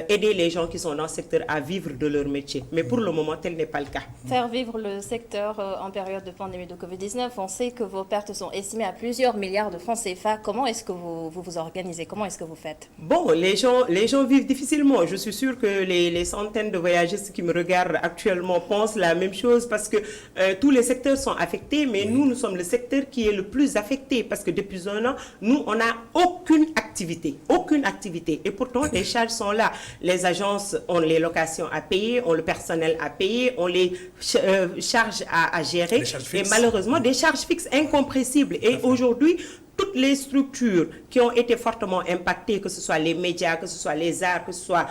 aider les gens qui sont dans ce secteur à vivre de leur métier. Mais pour le moment, tel n'est pas le cas. Faire vivre le secteur en période de pandémie de Covid-19, on sait que vos pertes sont estimées à plusieurs milliards de francs CFA. Comment est-ce que vous vous organisez? Comment est-ce que vous faites? Bon, les gens vivent difficilement. Je suis sûre que les centaines de voyagistes qui me regardent actuellement pensent la même chose parce que tous les secteurs sont affectés, mais nous sommes le secteur qui est le plus affecté parce que depuis un an, nous, on n'a aucune activité. Et pourtant, les charges sont là. voilà, les agences ont les locations à payer, ont le personnel à payer, ont les charges à gérer, et malheureusement des charges fixes incompressibles. Et aujourd'hui, toutes les structures qui ont été fortement impactées, que ce soit les médias, que ce soit les arts, que ce soit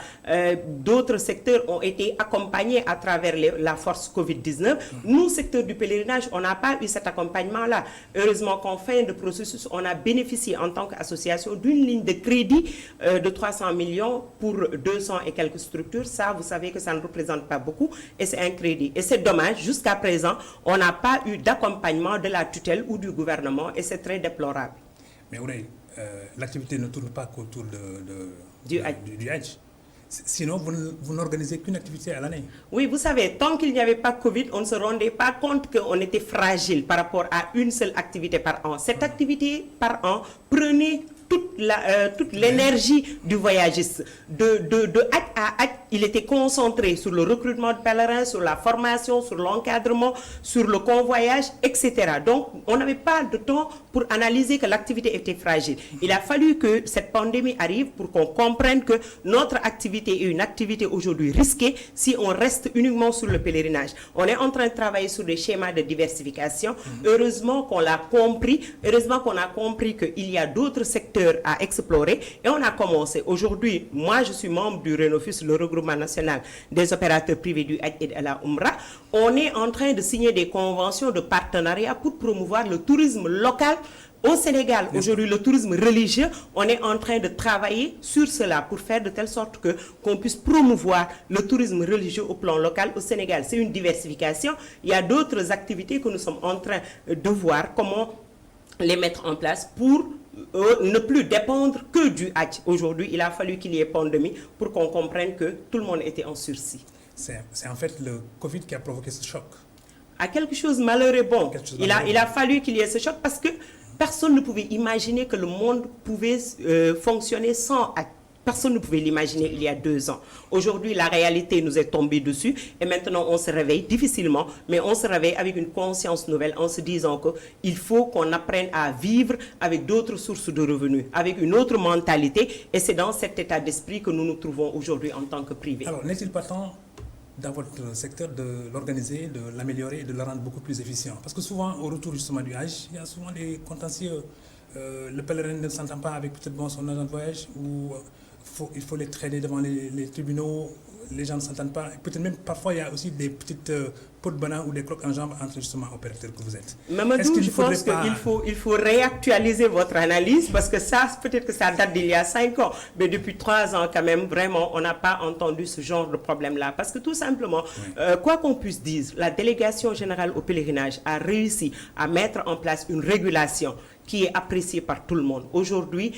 d'autres secteurs, ont été accompagnés à travers la force Covid-19. Nous, secteur du pèlerinage, on n'a pas eu cet accompagnement-là. Heureusement qu'en fin de processus, on a bénéficié en tant qu'association d'une ligne de crédit de 300 millions pour 200 et quelques structures. Ça, vous savez que ça ne représente pas beaucoup et c'est un crédit. Et c'est dommage, jusqu'à présent, on n'a pas eu d'accompagnement de la tutelle ou du gouvernement et c'est très déplorable. Mais Ourey, l'activité ne tourne pas qu'autour du Hajj. Sinon, vous n'organisez qu'une activité à l'année. Oui, vous savez, tant qu'il n'y avait pas Covid, on ne se rendait pas compte qu'on était fragile par rapport à une seule activité par an. Cette activité par an prenait toute l'énergie du voyagiste. De Hajj à Hajj, il était concentré sur le recrutement de pèlerins, sur la formation, sur l'encadrement, sur le convoyage, etc. Donc, on n'avait pas de temps pour analyser que l'activité était fragile. Il a fallu que cette pandémie arrive pour qu'on comprenne que notre activité est une activité aujourd'hui risquée si on reste uniquement sur le pèlerinage. On est en train de travailler sur des schémas de diversification. Heureusement qu'on l'a compris. Heureusement qu'on a compris qu'il y a d'autres secteurs à explorer. Et on a commencé. Aujourd'hui, moi, je suis membre du RENOFUS, le regroupement national des opérateurs privés du Hajj et de la Umrah. On est en train de signer des conventions de partenariat pour promouvoir le tourisme local au Sénégal. Aujourd'hui, le tourisme religieux, on est en train de travailler sur cela pour faire de telle sorte qu'on puisse promouvoir le tourisme religieux au plan local au Sénégal. C'est une diversification. Il y a d'autres activités que nous sommes en train de voir comment les mettre en place pour ne plus dépendre que du Hajj. Aujourd'hui, il a fallu qu'il y ait pandémie pour qu'on comprenne que tout le monde était en sursis. C'est en fait le Covid qui a provoqué ce choc. À quelque chose de malheureux, bon. Il a fallu qu'il y ait ce choc parce que personne ne pouvait imaginer que le monde pouvait fonctionner sans Hajj. Personne ne pouvait l'imaginer il y a 2 ans. Aujourd'hui, la réalité nous est tombée dessus et maintenant on se réveille difficilement, mais on se réveille avec une conscience nouvelle en se disant qu'il faut qu'on apprenne à vivre avec d'autres sources de revenus, avec une autre mentalité et c'est dans cet état d'esprit que nous nous trouvons aujourd'hui en tant que privé. Alors, n'est-il pas temps dans votre secteur de l'organiser, de l'améliorer et de le rendre beaucoup plus efficient? Parce que souvent, au retour justement du Hajj, il y a souvent des contentieux. Le pèlerin ne s'entend pas avec peut-être son agent de voyage ou il faut les traîner devant les tribunaux, les gens ne s'entendent pas. Peut-être même parfois il y a aussi des petites pots de banane ou des crocs en jambes entre justement opérateurs que vous êtes. Mamadou, je pense qu'il faut réactualiser votre analyse parce que ça, peut-être que ça date d'il y a 5 ans, mais depuis 3 ans quand même, vraiment, on n'a pas entendu ce genre de problème-là. Parce que tout simplement, quoi qu'on puisse dire, la délégation générale au pèlerinage a réussi à mettre en place une régulation qui est appréciée par tout le monde. Aujourd'hui,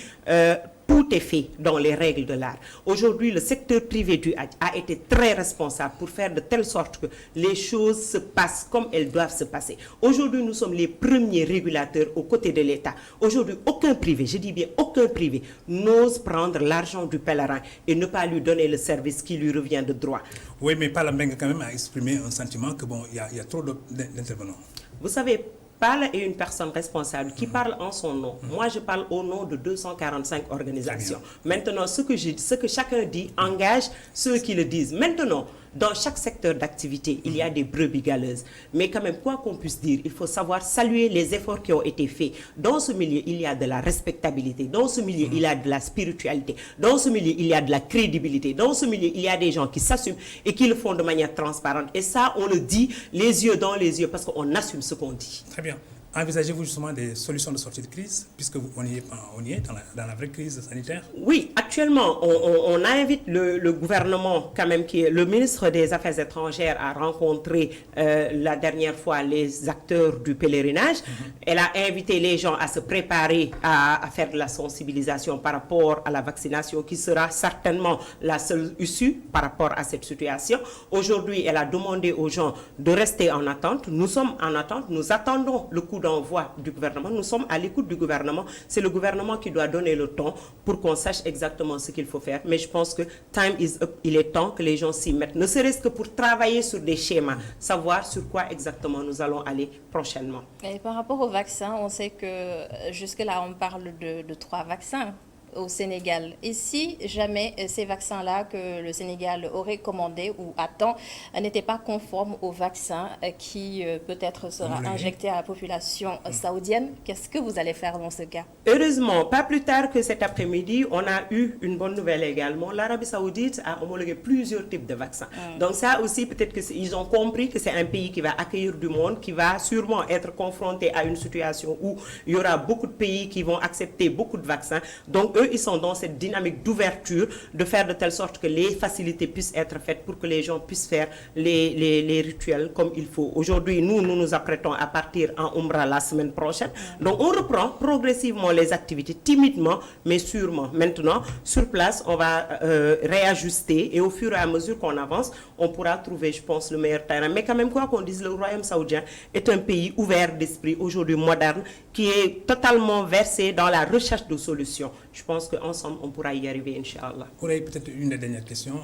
tout est fait dans les règles de l'art. Aujourd'hui, le secteur privé du Hajj a été très responsable pour faire de telle sorte que les choses se passent comme elles doivent se passer. Aujourd'hui, nous sommes les premiers régulateurs aux côtés de l'État. Aujourd'hui, aucun privé, je dis bien aucun privé, n'ose prendre l'argent du pèlerin et ne pas lui donner le service qui lui revient de droit. Oui, mais Palambengue quand même a exprimé un sentiment que bon, il y a trop d'intervenants. Vous savez, Pala est une personne responsable qui parle en son nom. Moi, je parle au nom de 245 organisations. Maintenant, ce que chacun dit engage ceux qui le disent. Maintenant, dans chaque secteur d'activité, il y a des brebis galeuses. Mais quand même, quoi qu'on puisse dire, il faut savoir saluer les efforts qui ont été faits. Dans ce milieu, il y a de la respectabilité. Dans ce milieu, il y a de la spiritualité. Dans ce milieu, il y a de la crédibilité. Dans ce milieu, il y a des gens qui s'assument et qui le font de manière transparente. Et ça, on le dit les yeux dans les yeux parce qu'on assume ce qu'on dit. Très bien. Envisagez-vous justement des solutions de sortie de crise, puisque on y est dans la vraie crise sanitaire? Oui, actuellement, on invite le gouvernement, quand même, qui est le ministre des Affaires étrangères, a rencontré la dernière fois les acteurs du pèlerinage. Elle a invité les gens à se préparer à faire de la sensibilisation par rapport à la vaccination, qui sera certainement la seule issue par rapport à cette situation. Aujourd'hui, elle a demandé aux gens de rester en attente. Nous sommes en attente, nous attendons le coup d'envoi du gouvernement. Nous sommes à l'écoute du gouvernement. C'est le gouvernement qui doit donner le ton pour qu'on sache exactement ce qu'il faut faire. Mais je pense que time is up. Il est temps que les gens s'y mettent. Ne serait-ce que pour travailler sur des schémas, savoir sur quoi exactement nous allons aller prochainement. Et par rapport au vaccin, on sait que jusque-là, on parle de 3 vaccins au Sénégal. Et si jamais ces vaccins-là que le Sénégal aurait commandés ou attend n'étaient pas conformes aux vaccins qui peut-être sera injecté à la population saoudienne, qu'est-ce que vous allez faire dans ce cas? Heureusement, pas plus tard que cet après-midi, on a eu une bonne nouvelle également. L'Arabie Saoudite a homologué plusieurs types de vaccins. Donc ça aussi, peut-être qu'ils ont compris que c'est un pays qui va accueillir du monde, qui va sûrement être confronté à une situation où il y aura beaucoup de pays qui vont accepter beaucoup de vaccins. Donc eux, ils sont dans cette dynamique d'ouverture, de faire de telle sorte que les facilités puissent être faites pour que les gens puissent faire les rituels comme il faut. Aujourd'hui, nous nous apprêtons à partir en Umrah la semaine prochaine. Donc on reprend progressivement les activités, timidement, mais sûrement. Maintenant, sur place, on va réajuster et au fur et à mesure qu'on avance, on pourra trouver, je pense, le meilleur terrain. Mais quand même, quoi qu'on dise, le Royaume saoudien est un pays ouvert d'esprit, aujourd'hui moderne, qui est totalement versé dans la recherche de solutions. Je pense qu'ensemble, on pourra y arriver, Inch'Allah. Peut-être une dernière question.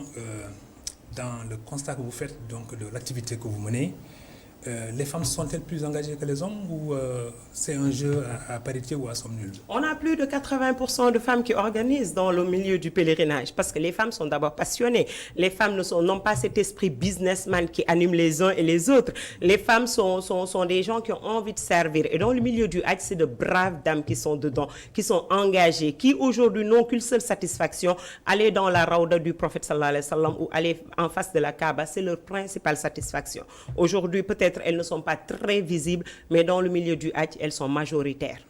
Dans le constat que vous faites donc, de l'activité que vous menez, les femmes sont-elles plus engagées que les hommes ou c'est un jeu à parité ou à somme nulle? On a plus de 80% de femmes qui organisent dans le milieu du pèlerinage parce que les femmes sont d'abord passionnées. Les femmes n'ont pas cet esprit businessman qui anime les uns et les autres. Les femmes sont des gens qui ont envie de servir. Et dans le milieu du Hajj, c'est de braves dames qui sont dedans, qui sont engagées, qui aujourd'hui n'ont qu'une seule satisfaction, aller dans la Raouda du prophète sallallahu alayhi wa sallam ou aller en face de la Kaaba, c'est leur principale satisfaction. Aujourd'hui, peut-être elles ne sont pas très visibles, mais dans le milieu du Hajj, elles sont majoritaires.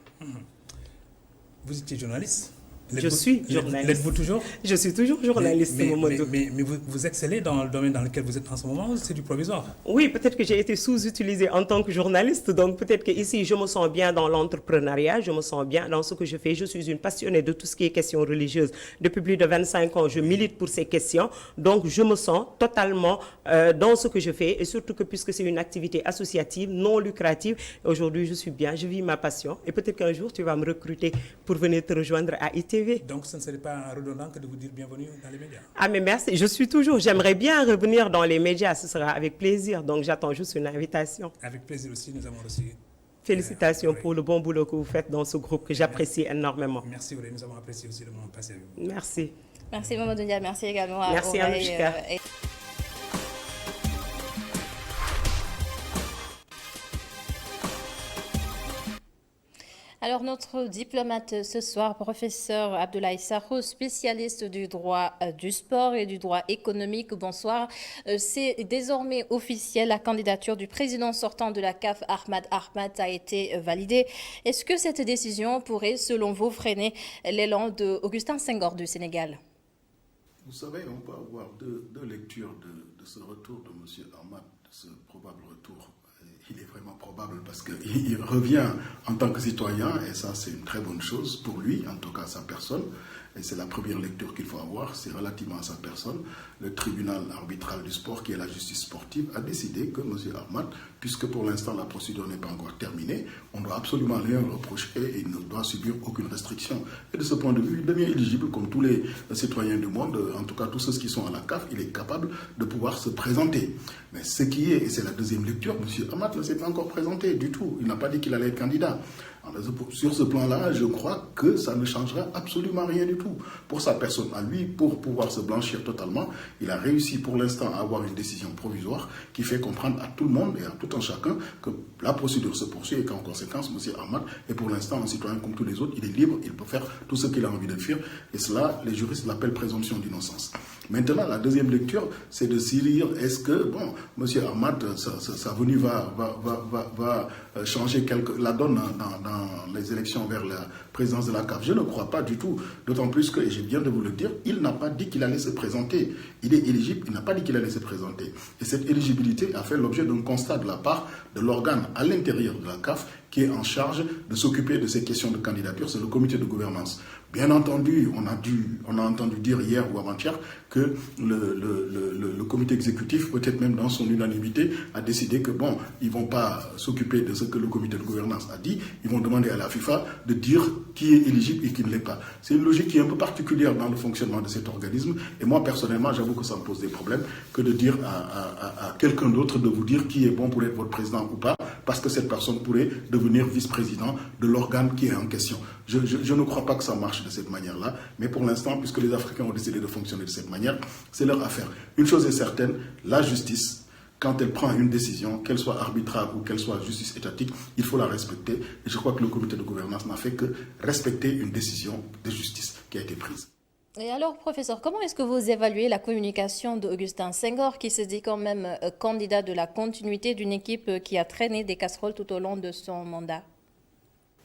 Vous étiez journaliste? Je suis journaliste. L'êtes-vous toujours? Je suis toujours journaliste. Mais vous excellez dans le domaine dans lequel vous êtes en ce moment, c'est du provisoire? Oui, peut-être que j'ai été sous-utilisée en tant que journaliste, donc peut-être qu'ici, je me sens bien dans l'entrepreneuriat, je me sens bien dans ce que je fais. Je suis une passionnée de tout ce qui est questions religieuses. Depuis plus de 25 ans, je milite pour ces questions, donc je me sens totalement dans ce que je fais, et surtout que puisque c'est une activité associative, non lucrative, aujourd'hui, je suis bien, je vis ma passion, et peut-être qu'un jour, tu vas me recruter pour venir te rejoindre à ITV. Donc, ce ne serait pas redondant que de vous dire bienvenue dans les médias? Ah, mais merci. J'aimerais bien revenir dans les médias. Ce sera avec plaisir. Donc, j'attends juste une invitation. Avec plaisir aussi, nous avons reçu. Félicitations pour le bon boulot que vous faites dans ce groupe que j'apprécie énormément. Merci, Aurélien. Nous avons apprécié aussi le moment passé avec vous. Merci. Merci, Mamadou Ndiaye. Merci également à Merci, Anouchka. Alors, notre diplomate ce soir, professeur Abdoulaye Sakho, spécialiste du droit du sport et du droit économique. Bonsoir. C'est désormais officiel, la candidature du président sortant de la CAF, Ahmad Ahmad, a été validée. Est-ce que cette décision pourrait, selon vous, freiner l'élan d'Augustin Senghor du Sénégal? Vous savez, on peut avoir deux lectures de ce retour de M. Ahmad, de ce probable retour. Il est vraiment probable parce qu'il revient en tant que citoyen et ça c'est une très bonne chose pour lui, en tout cas sa personne. Et c'est la première lecture qu'il faut avoir, c'est relativement à sa personne. Le tribunal arbitral du sport, qui est la justice sportive, a décidé que M. Ahmad, puisque pour l'instant la procédure n'est pas encore terminée, on ne doit absolument rien reprocher et il ne doit subir aucune restriction. Et de ce point de vue, il devient éligible comme tous les citoyens du monde, en tout cas tous ceux qui sont à la CAF, il est capable de pouvoir se présenter. Mais ce qui est, et c'est la deuxième lecture, M. Ahmad ne s'est pas encore présenté du tout, il n'a pas dit qu'il allait être candidat. Sur ce plan-là, je crois que ça ne changera absolument rien du tout. Pour sa personne à lui, pour pouvoir se blanchir totalement, il a réussi pour l'instant à avoir une décision provisoire qui fait comprendre à tout le monde et à tout un chacun que la procédure se poursuit et qu'en conséquence, M. Ahmad est pour l'instant un citoyen comme tous les autres. Il est libre, il peut faire tout ce qu'il a envie de faire. Et cela, les juristes l'appellent présomption d'innocence. Maintenant, la deuxième lecture, c'est de se dire, est-ce que, bon, M. Ahmad, sa venue va changer la donne dans les élections vers la présidence de la CAF? Je ne crois pas du tout. D'autant plus que, et je viens de vous le dire, il n'a pas dit qu'il allait se présenter. Il est éligible, il n'a pas dit qu'il allait se présenter. Et cette éligibilité a fait l'objet d'un constat de la part de l'organe à l'intérieur de la CAF qui est en charge de s'occuper de ces questions de candidature, c'est le comité de gouvernance. Bien entendu, on a entendu dire hier ou avant-hier que le comité exécutif, peut-être même dans son unanimité, a décidé que bon, ils vont pas s'occuper de ce que le comité de gouvernance a dit, ils vont demander à la FIFA de dire qui est éligible et qui ne l'est pas. C'est une logique qui est un peu particulière dans le fonctionnement de cet organisme, et moi personnellement, j'avoue que ça me pose des problèmes que de dire à quelqu'un d'autre de vous dire qui est bon pour être votre président ou pas, parce que cette personne pourrait devenir vice-président de l'organe qui est en question. Je ne crois pas que ça marche marche de cette manière-là. Mais pour l'instant, puisque les Africains ont décidé de fonctionner de cette manière, c'est leur affaire. Une chose est certaine, la justice, quand elle prend une décision, qu'elle soit arbitrale ou qu'elle soit justice étatique, il faut la respecter. Et je crois que le comité de gouvernance n'a fait que respecter une décision de justice qui a été prise. Et alors, professeur, comment est-ce que vous évaluez la communication d'Augustin Senghor, qui se dit quand même candidat de la continuité d'une équipe qui a traîné des casseroles tout au long de son mandat?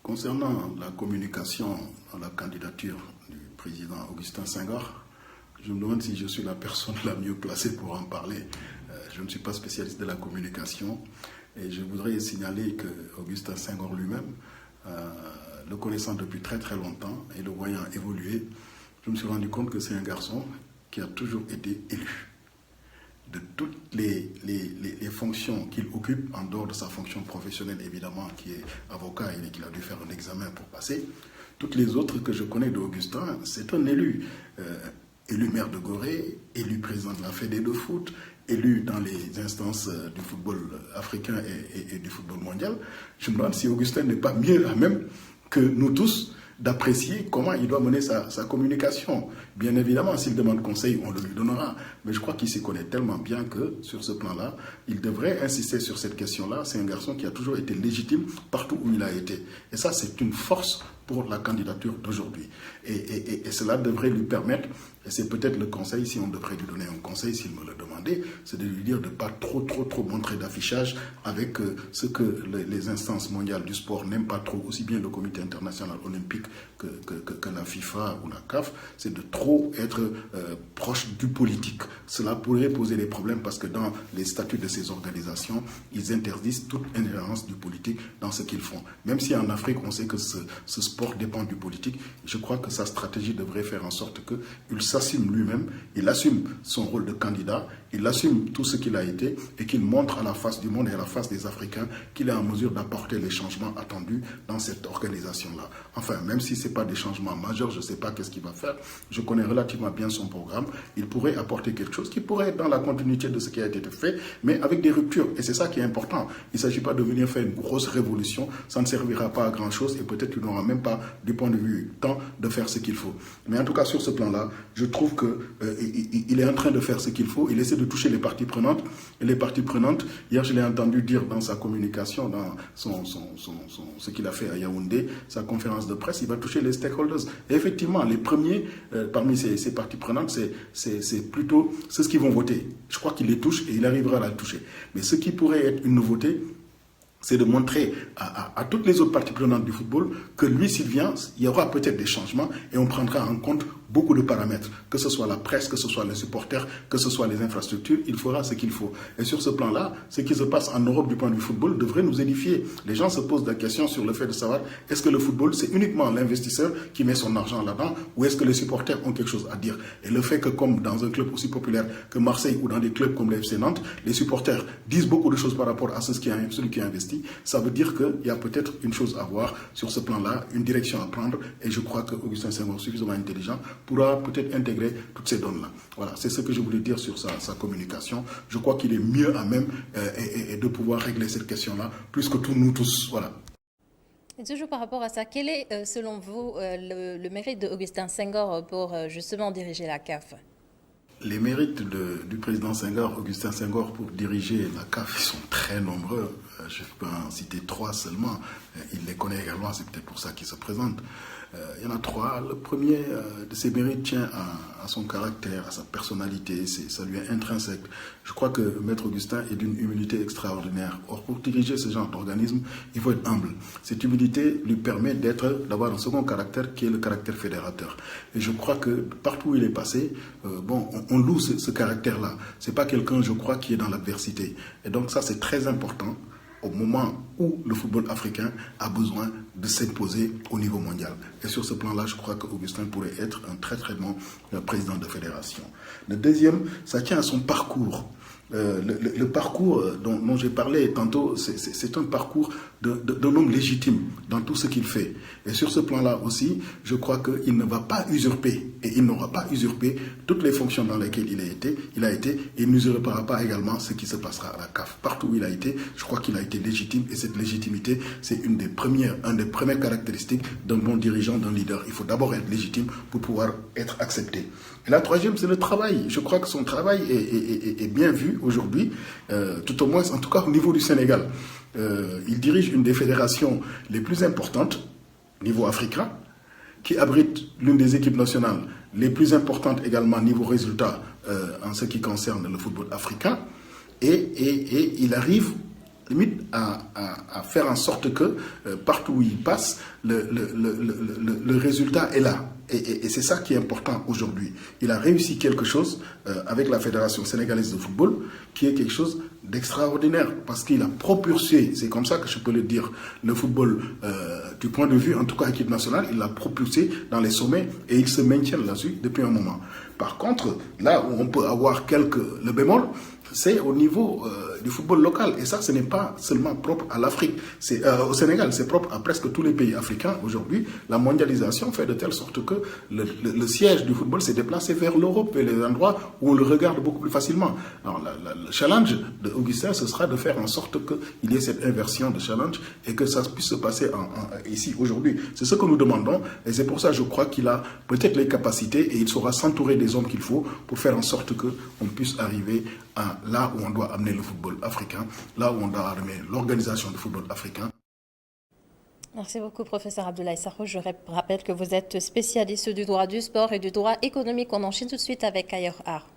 Concernant la communication dans la candidature du président Augustin Senghor, je me demande si je suis la personne la mieux placée pour en parler. Je ne suis pas spécialiste de la communication et je voudrais signaler que Augustin Senghor lui-même, le connaissant depuis très très longtemps et le voyant évoluer, je me suis rendu compte que c'est un garçon qui a toujours été élu. De toutes les fonctions qu'il occupe, en dehors de sa fonction professionnelle évidemment, qui est avocat et qu'il a dû faire un examen pour passer, toutes les autres que je connais d'Augustin, c'est un élu. Élu maire de Gorée, élu président de la Fédé de foot, élu dans les instances du football africain et du football mondial. Je me demande si Augustin n'est pas mieux à même que nous tous d'apprécier comment il doit mener sa communication. Bien évidemment, s'il demande conseil, on le lui donnera. Mais je crois qu'il s'y connaît tellement bien que, sur ce plan-là, il devrait insister sur cette question-là. C'est un garçon qui a toujours été légitime partout où il a été. Et ça, c'est une force pour la candidature d'aujourd'hui. Et cela devrait lui permettre, et c'est peut-être le conseil, si on devrait lui donner un conseil, s'il me le demandait, c'est de lui dire de ne pas trop montrer d'affichage avec ce que les instances mondiales du sport n'aiment pas trop, aussi bien le comité international olympique que la FIFA ou la CAF, c'est de trop être proche du politique. Cela pourrait poser des problèmes parce que dans les statuts de ces organisations, ils interdisent toute ingérence du politique dans ce qu'ils font. Même si en Afrique, on sait que ce sport dépend du politique, je crois que sa stratégie devrait faire en sorte qu'il s'assume lui-même, il assume son rôle de candidat, il assume tout ce qu'il a été et qu'il montre à la face du monde et à la face des Africains qu'il est en mesure d'apporter les changements attendus dans cette organisation-là. Enfin, même si ce n'est pas des changements majeurs, je ne sais pas qu'est-ce qu'il va faire, je connais relativement bien son programme, il pourrait apporter quelque chose qui pourrait être dans la continuité de ce qui a été fait, mais avec des ruptures. Et c'est ça qui est important. Il ne s'agit pas de venir faire une grosse révolution, ça ne servira pas à grand-chose et peut-être qu'il n'aura même pas, du point de vue temps, de faire ce qu'il faut. Mais en tout cas, sur ce plan-là, je trouve qu'il est en train de faire ce qu'il faut, il essaie de toucher les parties prenantes. Et les parties prenantes, hier je l'ai entendu dire dans sa communication, dans ce qu'il a fait à Yaoundé, sa conférence de presse, il va toucher les stakeholders. Et effectivement, les premiers parmi ces parties prenantes, c'est plutôt ceux qui vont voter. Je crois qu'il les touche et il arrivera à les toucher. Mais ce qui pourrait être une nouveauté, c'est de montrer à toutes les autres parties prenantes du football que lui, s'il vient, il y aura peut-être des changements et on prendra en compte beaucoup de paramètres, que ce soit la presse, que ce soit les supporters, que ce soit les infrastructures, il fera ce qu'il faut. Et sur ce plan-là, ce qui se passe en Europe du point de vue football devrait nous édifier. Les gens se posent la question sur le fait de savoir est-ce que le football, c'est uniquement l'investisseur qui met son argent là-dedans ou est-ce que les supporters ont quelque chose à dire? Et le fait que, comme dans un club aussi populaire que Marseille ou dans des clubs comme le FC Nantes, les supporters disent beaucoup de choses par rapport à celui qui a investi, ça veut dire qu'il y a peut-être une chose à voir sur ce plan-là, une direction à prendre, et je crois que Augustin Senghor, suffisamment intelligent, pourra peut-être intégrer toutes ces données-là. Voilà, c'est ce que je voulais dire sur sa communication. Je crois qu'il est mieux à même de pouvoir régler cette question-là, plus que nous tous. Voilà. Et toujours par rapport à ça, quel est, selon vous, le mérite d'Augustin Senghor pour justement diriger la CAF? Les mérites du président Senghor, Augustin Senghor, pour diriger la CAF, ils sont très nombreux. Je peux en citer 3 seulement. Il les connaît également, c'est peut-être pour ça qu'il se présente. Il y en a 3. Le premier de ses mérites tient à son caractère, à sa personnalité, ça lui est intrinsèque. Je crois que Maître Augustin est d'une humilité extraordinaire. Or, pour diriger ce genre d'organisme, il faut être humble. Cette humilité lui permet d'avoir un second caractère qui est le caractère fédérateur. Et je crois que partout où il est passé, on loue ce caractère-là. C'est pas quelqu'un, je crois, qui est dans l'adversité. Et donc ça, c'est très important au moment où le football africain a besoin de s'imposer au niveau mondial. Et sur ce plan-là, je crois qu'Augustin pourrait être un très très bon président de fédération. Le deuxième, ça tient à son parcours. le parcours dont j'ai parlé tantôt, c'est un parcours d'un homme légitime dans tout ce qu'il fait. Et sur ce plan-là aussi, je crois qu'il ne va pas usurper, et il n'aura pas usurpé toutes les fonctions dans lesquelles il a été, et il n'usurpera pas également ce qui se passera à la CAF. Partout où il a été, je crois qu'il a été légitime, et cette légitimité, c'est une des premières caractéristiques d'un bon dirigeant, d'un leader. Il faut d'abord être légitime pour pouvoir être accepté. Et la troisième, c'est le travail. Je crois que son travail est bien vu aujourd'hui, tout au moins, en tout cas au niveau du Sénégal. Il dirige une des fédérations les plus importantes, niveau africain, qui abrite l'une des équipes nationales les plus importantes également niveau résultat en ce qui concerne le football africain. Et il arrive limite à faire en sorte que partout où il passe, le résultat est là. Et c'est ça qui est important aujourd'hui. Il a réussi quelque chose avec la Fédération sénégalaise de football, qui est quelque chose d'extraordinaire, parce qu'il a propulsé, c'est comme ça que je peux le dire, le football, du point de vue, en tout cas équipe nationale, il l'a propulsé dans les sommets, et il se maintient là-dessus depuis un moment. Par contre, là où on peut avoir le bémol, c'est au niveau du football local. Et ça, ce n'est pas seulement propre à l'Afrique. Au Sénégal, c'est propre à presque tous les pays africains. Aujourd'hui, la mondialisation fait de telle sorte que le siège du football s'est déplacé vers l'Europe et les endroits où on le regarde beaucoup plus facilement. Alors, le challenge d'Augustin, ce sera de faire en sorte qu'il y ait cette inversion de challenge et que ça puisse se passer ici, aujourd'hui. C'est ce que nous demandons. Et c'est pour ça, je crois qu'il a peut-être les capacités et il saura s'entourer des hommes qu'il faut pour faire en sorte qu'on puisse arriver à là où on doit amener le football africain, là où on doit amener l'organisation du football africain. Merci beaucoup, professeur Abdoulaye Sakho. Je rappelle que vous êtes spécialiste du droit du sport et du droit économique. On enchaîne tout de suite avec Ailleurs Art.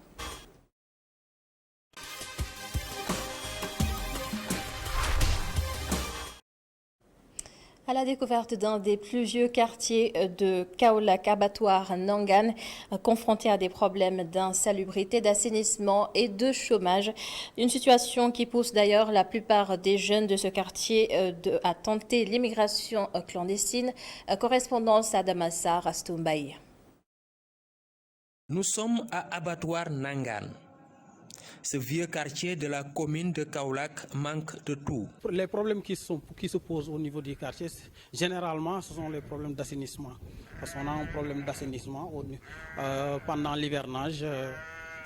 À la découverte d'un des plus vieux quartiers de Kaolack, abattoir Nangan, confronté à des problèmes d'insalubrité, d'assainissement et de chômage. Une situation qui pousse d'ailleurs la plupart des jeunes de ce quartier à tenter l'immigration clandestine. Correspondance à Damassar, Astombaï. Nous sommes à abattoir Nangan. Ce vieux quartier de la commune de Kaolack manque de tout. Les problèmes qui se posent au niveau du quartier, généralement, ce sont les problèmes d'assainissement. Parce qu'on a un problème d'assainissement pendant l'hivernage.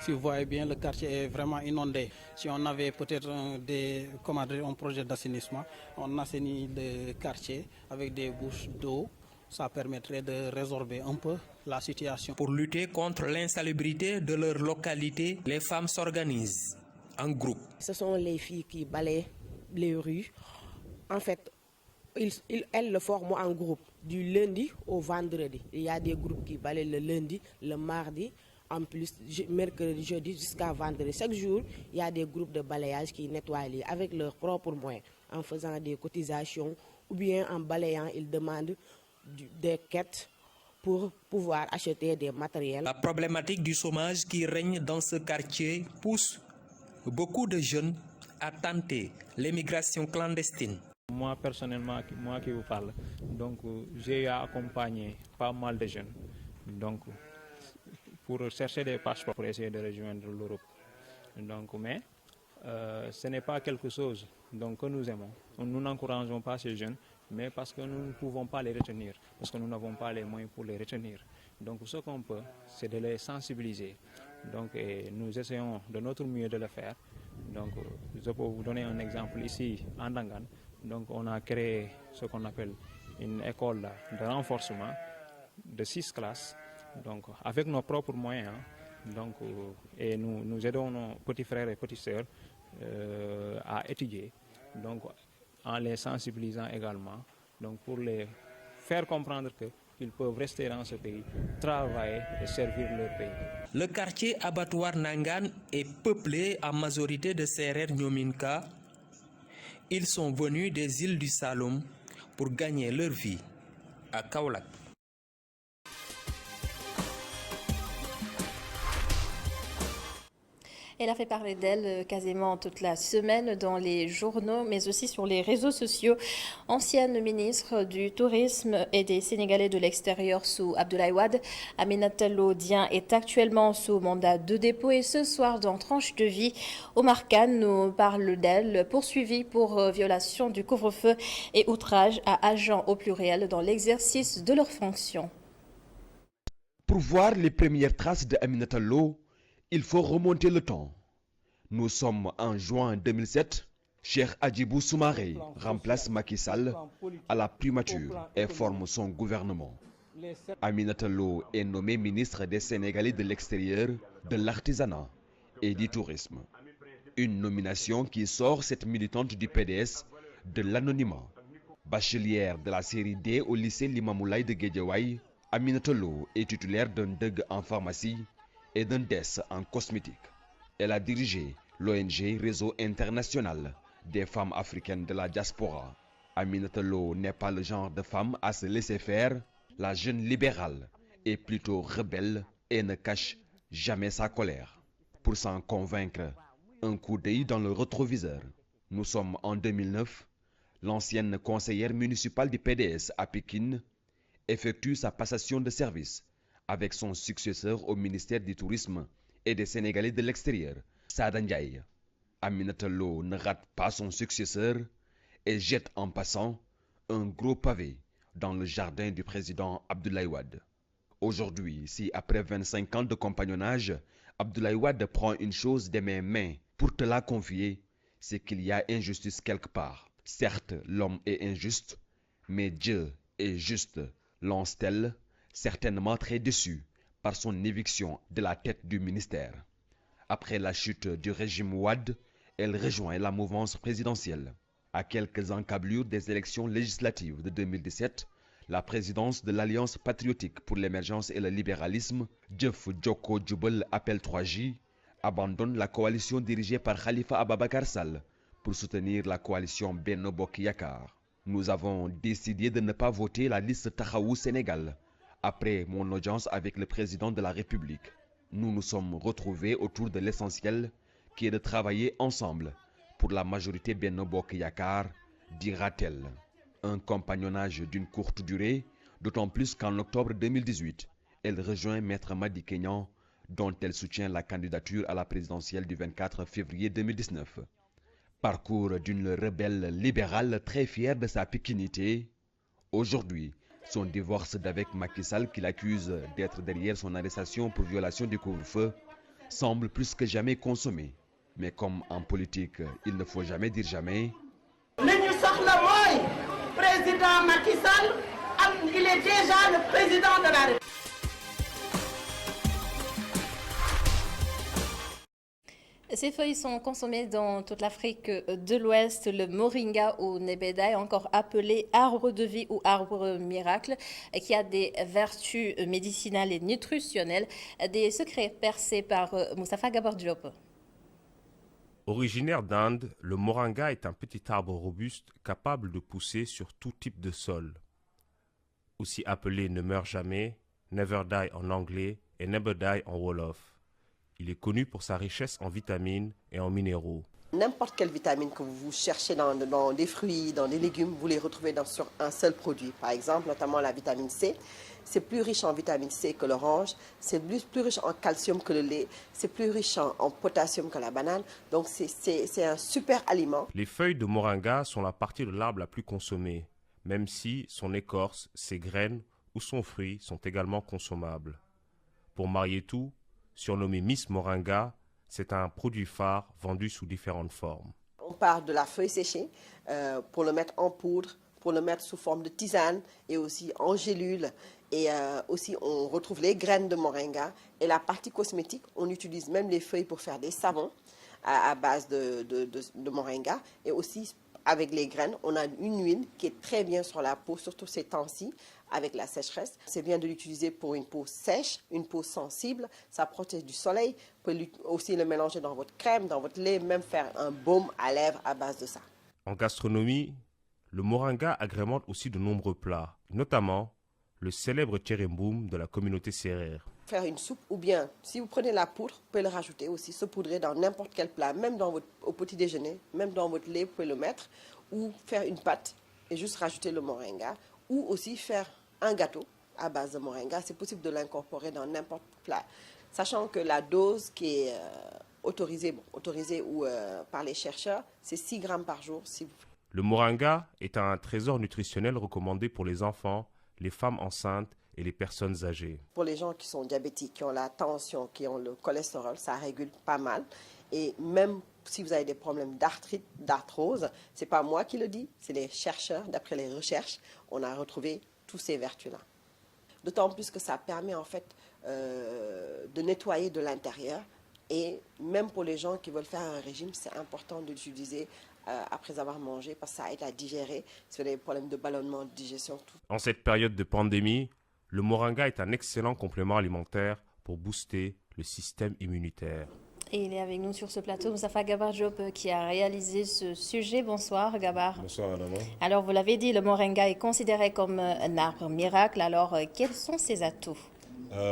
Si vous voyez bien, le quartier est vraiment inondé. Si on avait peut-être un projet d'assainissement, on assainit le quartier avec des bouches d'eau. Ça permettrait de résorber un peu la situation. Pour lutter contre l'insalubrité de leur localité, les femmes s'organisent en groupe. Ce sont les filles qui balayent les rues. En fait, elles le forment en groupe du lundi au vendredi. Il y a des groupes qui balayent le lundi, le mardi, en plus mercredi, jeudi jusqu'à vendredi. Chaque jour, il y a des groupes de balayage qui nettoient avec leurs propres moyens, en faisant des cotisations ou bien en balayant, ils demandent des quêtes pour pouvoir acheter des matériels. La problématique du chômage qui règne dans ce quartier pousse beaucoup de jeunes à tenter l'émigration clandestine. Moi personnellement, moi qui vous parle, donc j'ai accompagné pas mal de jeunes donc pour chercher des passeports pour essayer de rejoindre l'Europe. Donc mais ce n'est pas quelque chose donc que nous aimons. Nous n'encourageons pas ces jeunes, mais parce que nous ne pouvons pas les retenir, parce que nous n'avons pas les moyens pour les retenir. Donc ce qu'on peut, c'est de les sensibiliser. Donc et nous essayons de notre mieux de le faire. Donc je peux vous donner un exemple ici en Nangan. Donc on a créé ce qu'on appelle une école de renforcement de 6 classes, donc avec nos propres moyens. Donc, et nous aidons nos petits frères et petites sœurs à étudier. Donc en les sensibilisant également, donc pour les faire comprendre qu'ils peuvent rester dans ce pays, travailler et servir leur pays. Le quartier abattoir Nangan est peuplé en majorité de Sérères Nyominka. Ils sont venus des îles du Saloum pour gagner leur vie à Kaolack. Elle a fait parler d'elle quasiment toute la semaine dans les journaux, mais aussi sur les réseaux sociaux. Ancienne ministre du Tourisme et des Sénégalais de l'extérieur sous Abdoulaye Wade, Aminata Lo Dieng est actuellement sous mandat de dépôt et ce soir dans Tranche de vie, Omar Kane nous parle d'elle, poursuivie pour violation du couvre-feu et outrage à agents au pluriel dans l'exercice de leurs fonctions. Pour voir les premières traces de Aminata Lo, il faut remonter le temps. Nous sommes en juin 2007. Cheikh Hadjibou Soumaré remplace Macky Sall à la primature et forme son gouvernement. Aminata Lo est nommée ministre des Sénégalais de l'extérieur, de l'artisanat et du tourisme. Une nomination qui sort cette militante du PDS de l'anonymat. Bachelière de la série D au lycée Limamoulaye de Guédiawaye, Aminata Lo est titulaire d'un DEG en pharmacie et d'un DES en cosmétique. Elle a dirigé l'ONG Réseau International des femmes africaines de la diaspora. Aminata Lo n'est pas le genre de femme à se laisser faire. La jeune libérale est plutôt rebelle et ne cache jamais sa colère. Pour s'en convaincre, un coup d'œil dans le rétroviseur. Nous sommes en 2009. L'ancienne conseillère municipale du PDS à Pékin effectue sa passation de service avec son successeur au ministère du Tourisme et des Sénégalais de l'extérieur, Sada Ndiaye. Aminata Lo ne rate pas son successeur et jette en passant un gros pavé dans le jardin du président Abdoulaye Wade. Aujourd'hui, si après 25 ans de compagnonnage, Abdoulaye Wade prend une chose de mes mains pour te la confier, c'est qu'il y a injustice quelque part. Certes, l'homme est injuste, mais Dieu est juste, lance-t-elle, certainement très déçue par son éviction de la tête du ministère. Après la chute du régime Wade, elle rejoint la mouvance présidentielle. À quelques encablures des élections législatives de 2017, la présidence de l'Alliance patriotique pour l'émergence et le libéralisme, Diouf Djoko Djoubel Appel 3J, abandonne la coalition dirigée par Khalifa Ababakar Sall pour soutenir la coalition Benno Bokk Yakaar. Nous avons décidé de ne pas voter la liste Taxawu Sénégal après mon audience avec le président de la République. Nous nous sommes retrouvés autour de l'essentiel qui est de travailler ensemble pour la majorité Benno Bokk Yakaar, dira-t-elle. Un compagnonnage d'une courte durée, d'autant plus qu'en octobre 2018, elle rejoint Maître Madi Kenya, dont elle soutient la candidature à la présidentielle du 24 février 2019. Parcours d'une rebelle libérale très fière de sa piquinité. Aujourd'hui, son divorce d'avec Macky Sall, qu'il accuse d'être derrière son arrestation pour violation du couvre-feu, semble plus que jamais consommé. Mais comme en politique, il ne faut jamais dire jamais. Président Macky Sall, il est déjà le président de la République. Ces feuilles sont consommées dans toute l'Afrique de l'Ouest. Le moringa ou nebedaï, encore appelé arbre de vie ou arbre miracle, qui a des vertus médicinales et nutritionnelles, des secrets percés par Moustapha Gabar Diop. Originaire d'Inde, le moringa est un petit arbre robuste capable de pousser sur tout type de sol. Aussi appelé ne meurt jamais, never die en anglais et never die en wolof. Il est connu pour sa richesse en vitamines et en minéraux. N'importe quelle vitamine que vous cherchez dans des fruits, dans des légumes, vous les retrouvez sur un seul produit. Par exemple, notamment la vitamine C. C'est plus riche en vitamine C que l'orange, c'est plus riche en calcium que le lait, c'est plus riche en potassium que la banane. Donc c'est un super aliment. Les feuilles de moringa sont la partie de l'arbre la plus consommée, même si son écorce, ses graines ou son fruit sont également consommables. Pour Marietou, surnommée Miss Moringa, c'est un produit phare vendu sous différentes formes. On part de la feuille séchée pour le mettre en poudre, pour le mettre sous forme de tisane et aussi en gélule. Et aussi, on retrouve les graines de moringa. Et la partie cosmétique, on utilise même les feuilles pour faire des savons à base de moringa. Et aussi, avec les graines, on a une huile qui est très bien sur la peau, surtout ces temps-ci, avec la sécheresse. C'est bien de l'utiliser pour une peau sèche, une peau sensible. Ça protège du soleil. Vous pouvez aussi le mélanger dans votre crème, dans votre lait, même faire un baume à lèvres à base de ça. En gastronomie, le moringa agrémente aussi de nombreux plats, notamment le célèbre tcheremboum de la communauté sérère. Faire une soupe ou bien, si vous prenez la poudre, vous pouvez le rajouter aussi, saupoudrer dans n'importe quel plat, même au petit déjeuner, même dans votre lait, vous pouvez le mettre, ou faire une pâte et juste rajouter le moringa, ou aussi faire un gâteau à base de moringa. C'est possible de l'incorporer dans n'importe quel plat, sachant que la dose qui est autorisée par les chercheurs, c'est 6 grammes par jour. Le moringa est un trésor nutritionnel recommandé pour les enfants, les femmes enceintes et les personnes âgées. Pour les gens qui sont diabétiques, qui ont la tension, qui ont le cholestérol, ça régule pas mal. Et même si vous avez des problèmes d'arthrite, d'arthrose, c'est pas moi qui le dis, c'est les chercheurs, d'après les recherches, on a retrouvé tous ces vertus-là. D'autant plus que ça permet en fait de nettoyer de l'intérieur. Et même pour les gens qui veulent faire un régime, c'est important de l'utiliser après avoir mangé parce que ça aide à digérer. Si vous avez des problèmes de ballonnement, de digestion, tout. En cette période de pandémie, le moringa est un excellent complément alimentaire pour booster le système immunitaire. Et il est avec nous sur ce plateau, Moustapha Gabar Diop, qui a réalisé ce sujet. Bonsoir Gabar. Bonsoir Adama. Alors vous l'avez dit, le moringa est considéré comme un arbre miracle. Alors quels sont ses atouts?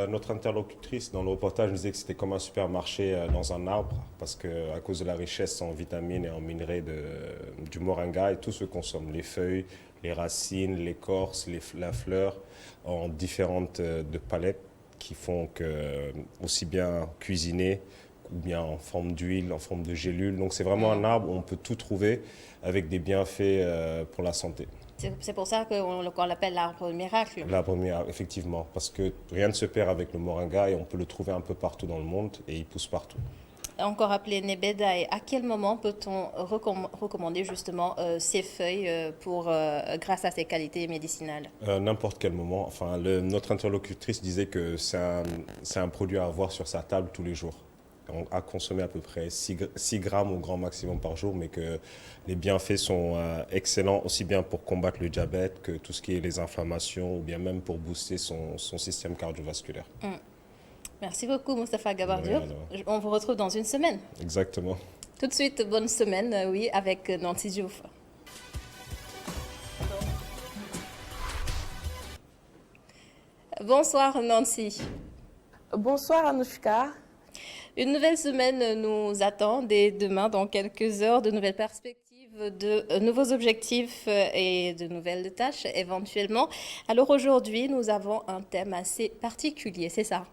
Notre interlocutrice dans le reportage nous disait que c'était comme un supermarché dans un arbre parce qu'à cause de la richesse en vitamines et en minerais du moringa, et tout se consomme, les feuilles, les racines, l'écorce, la fleur, en différentes de palettes qui font que aussi bien cuisiner ou bien en forme d'huile, en forme de gélule. Donc c'est vraiment un arbre où on peut tout trouver avec des bienfaits pour la santé. C'est pour ça qu'on l'appelle l'arbre miracle. L'arbre miracle, effectivement, parce que rien ne se perd avec le moringa et on peut le trouver un peu partout dans le monde et il pousse partout. Encore appelé Nebedaï, à quel moment peut-on recommander justement ces feuilles grâce à ses qualités médicinales? N'importe quel moment. Enfin, notre interlocutrice disait que c'est un produit à avoir sur sa table tous les jours. À consommer à peu près 6 grammes au grand maximum par jour, mais que les bienfaits sont excellents, aussi bien pour combattre le diabète que tout ce qui est les inflammations, ou bien même pour booster son système cardiovasculaire. Merci beaucoup Moustapha Gabar Diop. On vous retrouve dans une semaine. Exactement. Tout de suite, bonne semaine, oui, avec Nancy Diouf. Bonsoir Nancy. Bonsoir Anouchka. Une nouvelle semaine nous attend dès demain, dans quelques heures, de nouvelles perspectives, de nouveaux objectifs et de nouvelles tâches éventuellement. Alors aujourd'hui, nous avons un thème assez particulier, c'est ça?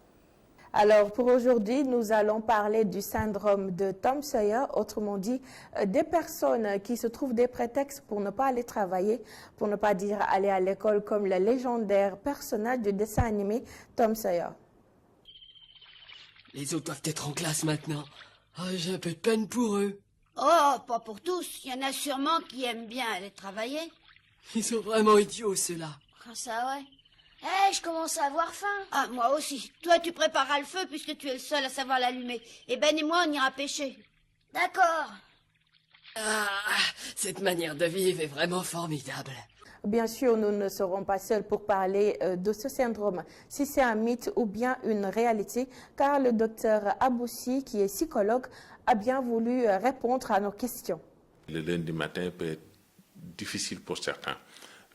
Alors pour aujourd'hui, nous allons parler du syndrome de Tom Sawyer, autrement dit, des personnes qui se trouvent des prétextes pour ne pas aller travailler, pour ne pas dire aller à l'école, comme le légendaire personnage du dessin animé Tom Sawyer. Les autres doivent être en classe maintenant. Oh, j'ai un peu de peine pour eux. Oh, pas pour tous. Il y en a sûrement qui aiment bien aller travailler. Ils sont vraiment idiots, ceux-là. Ah, ça, ouais. Hé, je commence à avoir faim. Ah, moi aussi. Toi, tu prépareras le feu puisque tu es le seul à savoir l'allumer. Et Ben et moi, on ira pêcher. D'accord. Ah, cette manière de vivre est vraiment formidable. Bien sûr, nous ne serons pas seuls pour parler de ce syndrome, si c'est un mythe ou bien une réalité, car le docteur Aboussi, qui est psychologue, a bien voulu répondre à nos questions. Le lundi matin peut être difficile pour certains.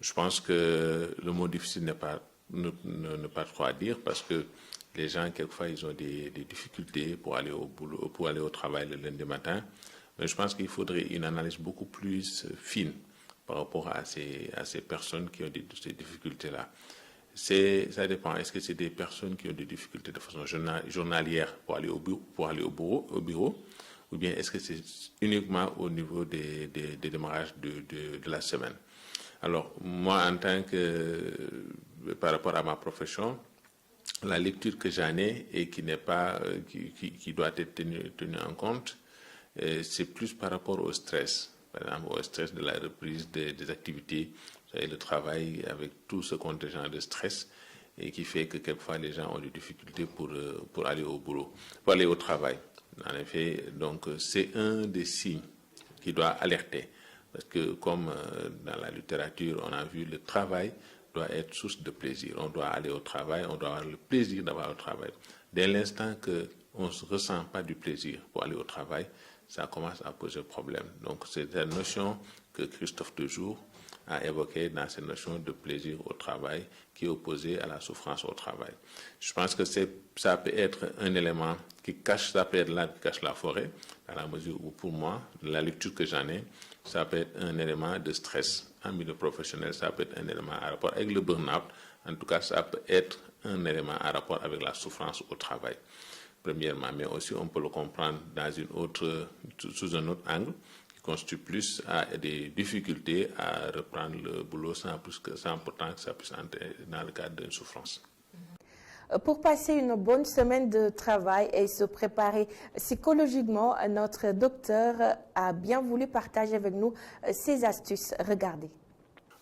Je pense que le mot difficile n'est pas trop à dire parce que les gens, quelquefois, ils ont des difficultés pour aller au boulot, pour aller au travail le lundi matin. Mais je pense qu'il faudrait une analyse beaucoup plus fine par rapport à ces personnes qui ont ces difficultés-là. Ça dépend. Est-ce que c'est des personnes qui ont des difficultés de façon journalière pour aller au bureau, ou bien est-ce que c'est uniquement au niveau des démarrages de la semaine? Alors, moi, en tant que, par rapport à ma profession, la lecture que j'en ai et qui n'est pas, qui doit être tenue en compte, c'est plus par rapport au stress. Par exemple, au stress de la reprise des activités, et le travail avec tout ce contingent de stress et qui fait que quelquefois les gens ont des difficultés pour aller au boulot, pour aller au travail. En effet, donc c'est un des signes qui doit alerter. Parce que comme dans la littérature, on a vu le travail doit être source de plaisir. On doit aller au travail, on doit avoir le plaisir d'avoir le travail. Dès l'instant qu'on ne ressent pas du plaisir pour aller au travail, ça commence à poser problème. Donc c'est la notion que Christophe Dejour a évoqué dans cette notion de plaisir au travail qui est opposé à la souffrance au travail. Je pense que ça peut être un élément qui cache, ça peut être l'arbre qui cache la forêt, dans la mesure où pour moi, la lecture que j'en ai, ça peut être un élément de stress en milieu professionnel, ça peut être un élément à rapport avec le burn-out, en tout cas ça peut être un élément à rapport avec la souffrance au travail, premièrement, mais aussi on peut le comprendre sous un autre angle, qui constitue plus à des difficultés à reprendre le boulot sans pourtant que ça puisse entrer dans le cadre d'une souffrance. Pour passer une bonne semaine de travail et se préparer psychologiquement, notre docteur a bien voulu partager avec nous ses astuces. Regardez.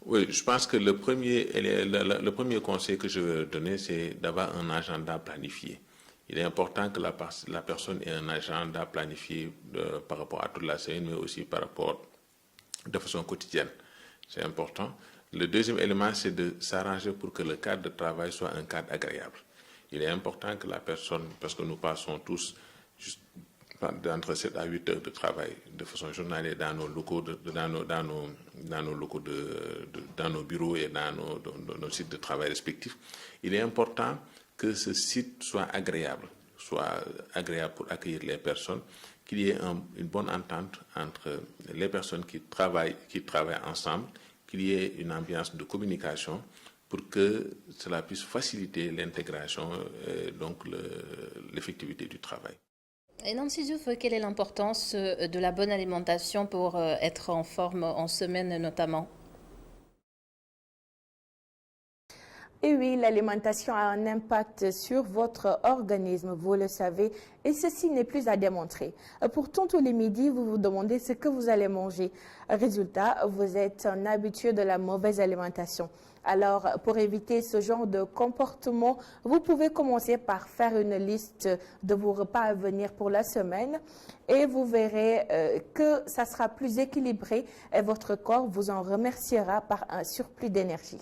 Oui, je pense que le premier conseil que je veux donner, c'est d'avoir un agenda planifié. Il est important que la personne ait un agenda planifié par rapport à toute la semaine, mais aussi par rapport de façon quotidienne. C'est important. Le deuxième élément, c'est de s'arranger pour que le cadre de travail soit un cadre agréable. Il est important que la personne, parce que nous passons tous d'entre 7 à 8 heures de travail de façon journalière dans nos locaux, dans nos bureaux et dans nos sites de travail respectifs, il est important que ce site soit agréable pour accueillir les personnes, qu'il y ait une bonne entente entre les personnes qui travaillent ensemble, qu'il y ait une ambiance de communication pour que cela puisse faciliter l'intégration et donc l'effectivité du travail. Et Nancy Diouf, quelle est l'importance de la bonne alimentation pour être en forme en semaine notamment? Et oui, l'alimentation a un impact sur votre organisme, vous le savez, et ceci n'est plus à démontrer. Pourtant, tous les midis, vous vous demandez ce que vous allez manger. Résultat, vous êtes un habitué de la mauvaise alimentation. Alors, pour éviter ce genre de comportement, vous pouvez commencer par faire une liste de vos repas à venir pour la semaine et vous verrez que ça sera plus équilibré et votre corps vous en remerciera par un surplus d'énergie.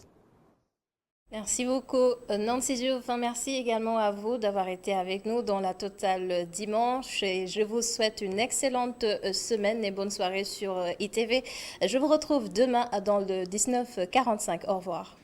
Merci beaucoup Nancy Diouf. Merci également à vous d'avoir été avec nous dans la Totale dimanche et je vous souhaite une excellente semaine et bonne soirée sur ITV. Je vous retrouve demain dans le 19h45. Au revoir.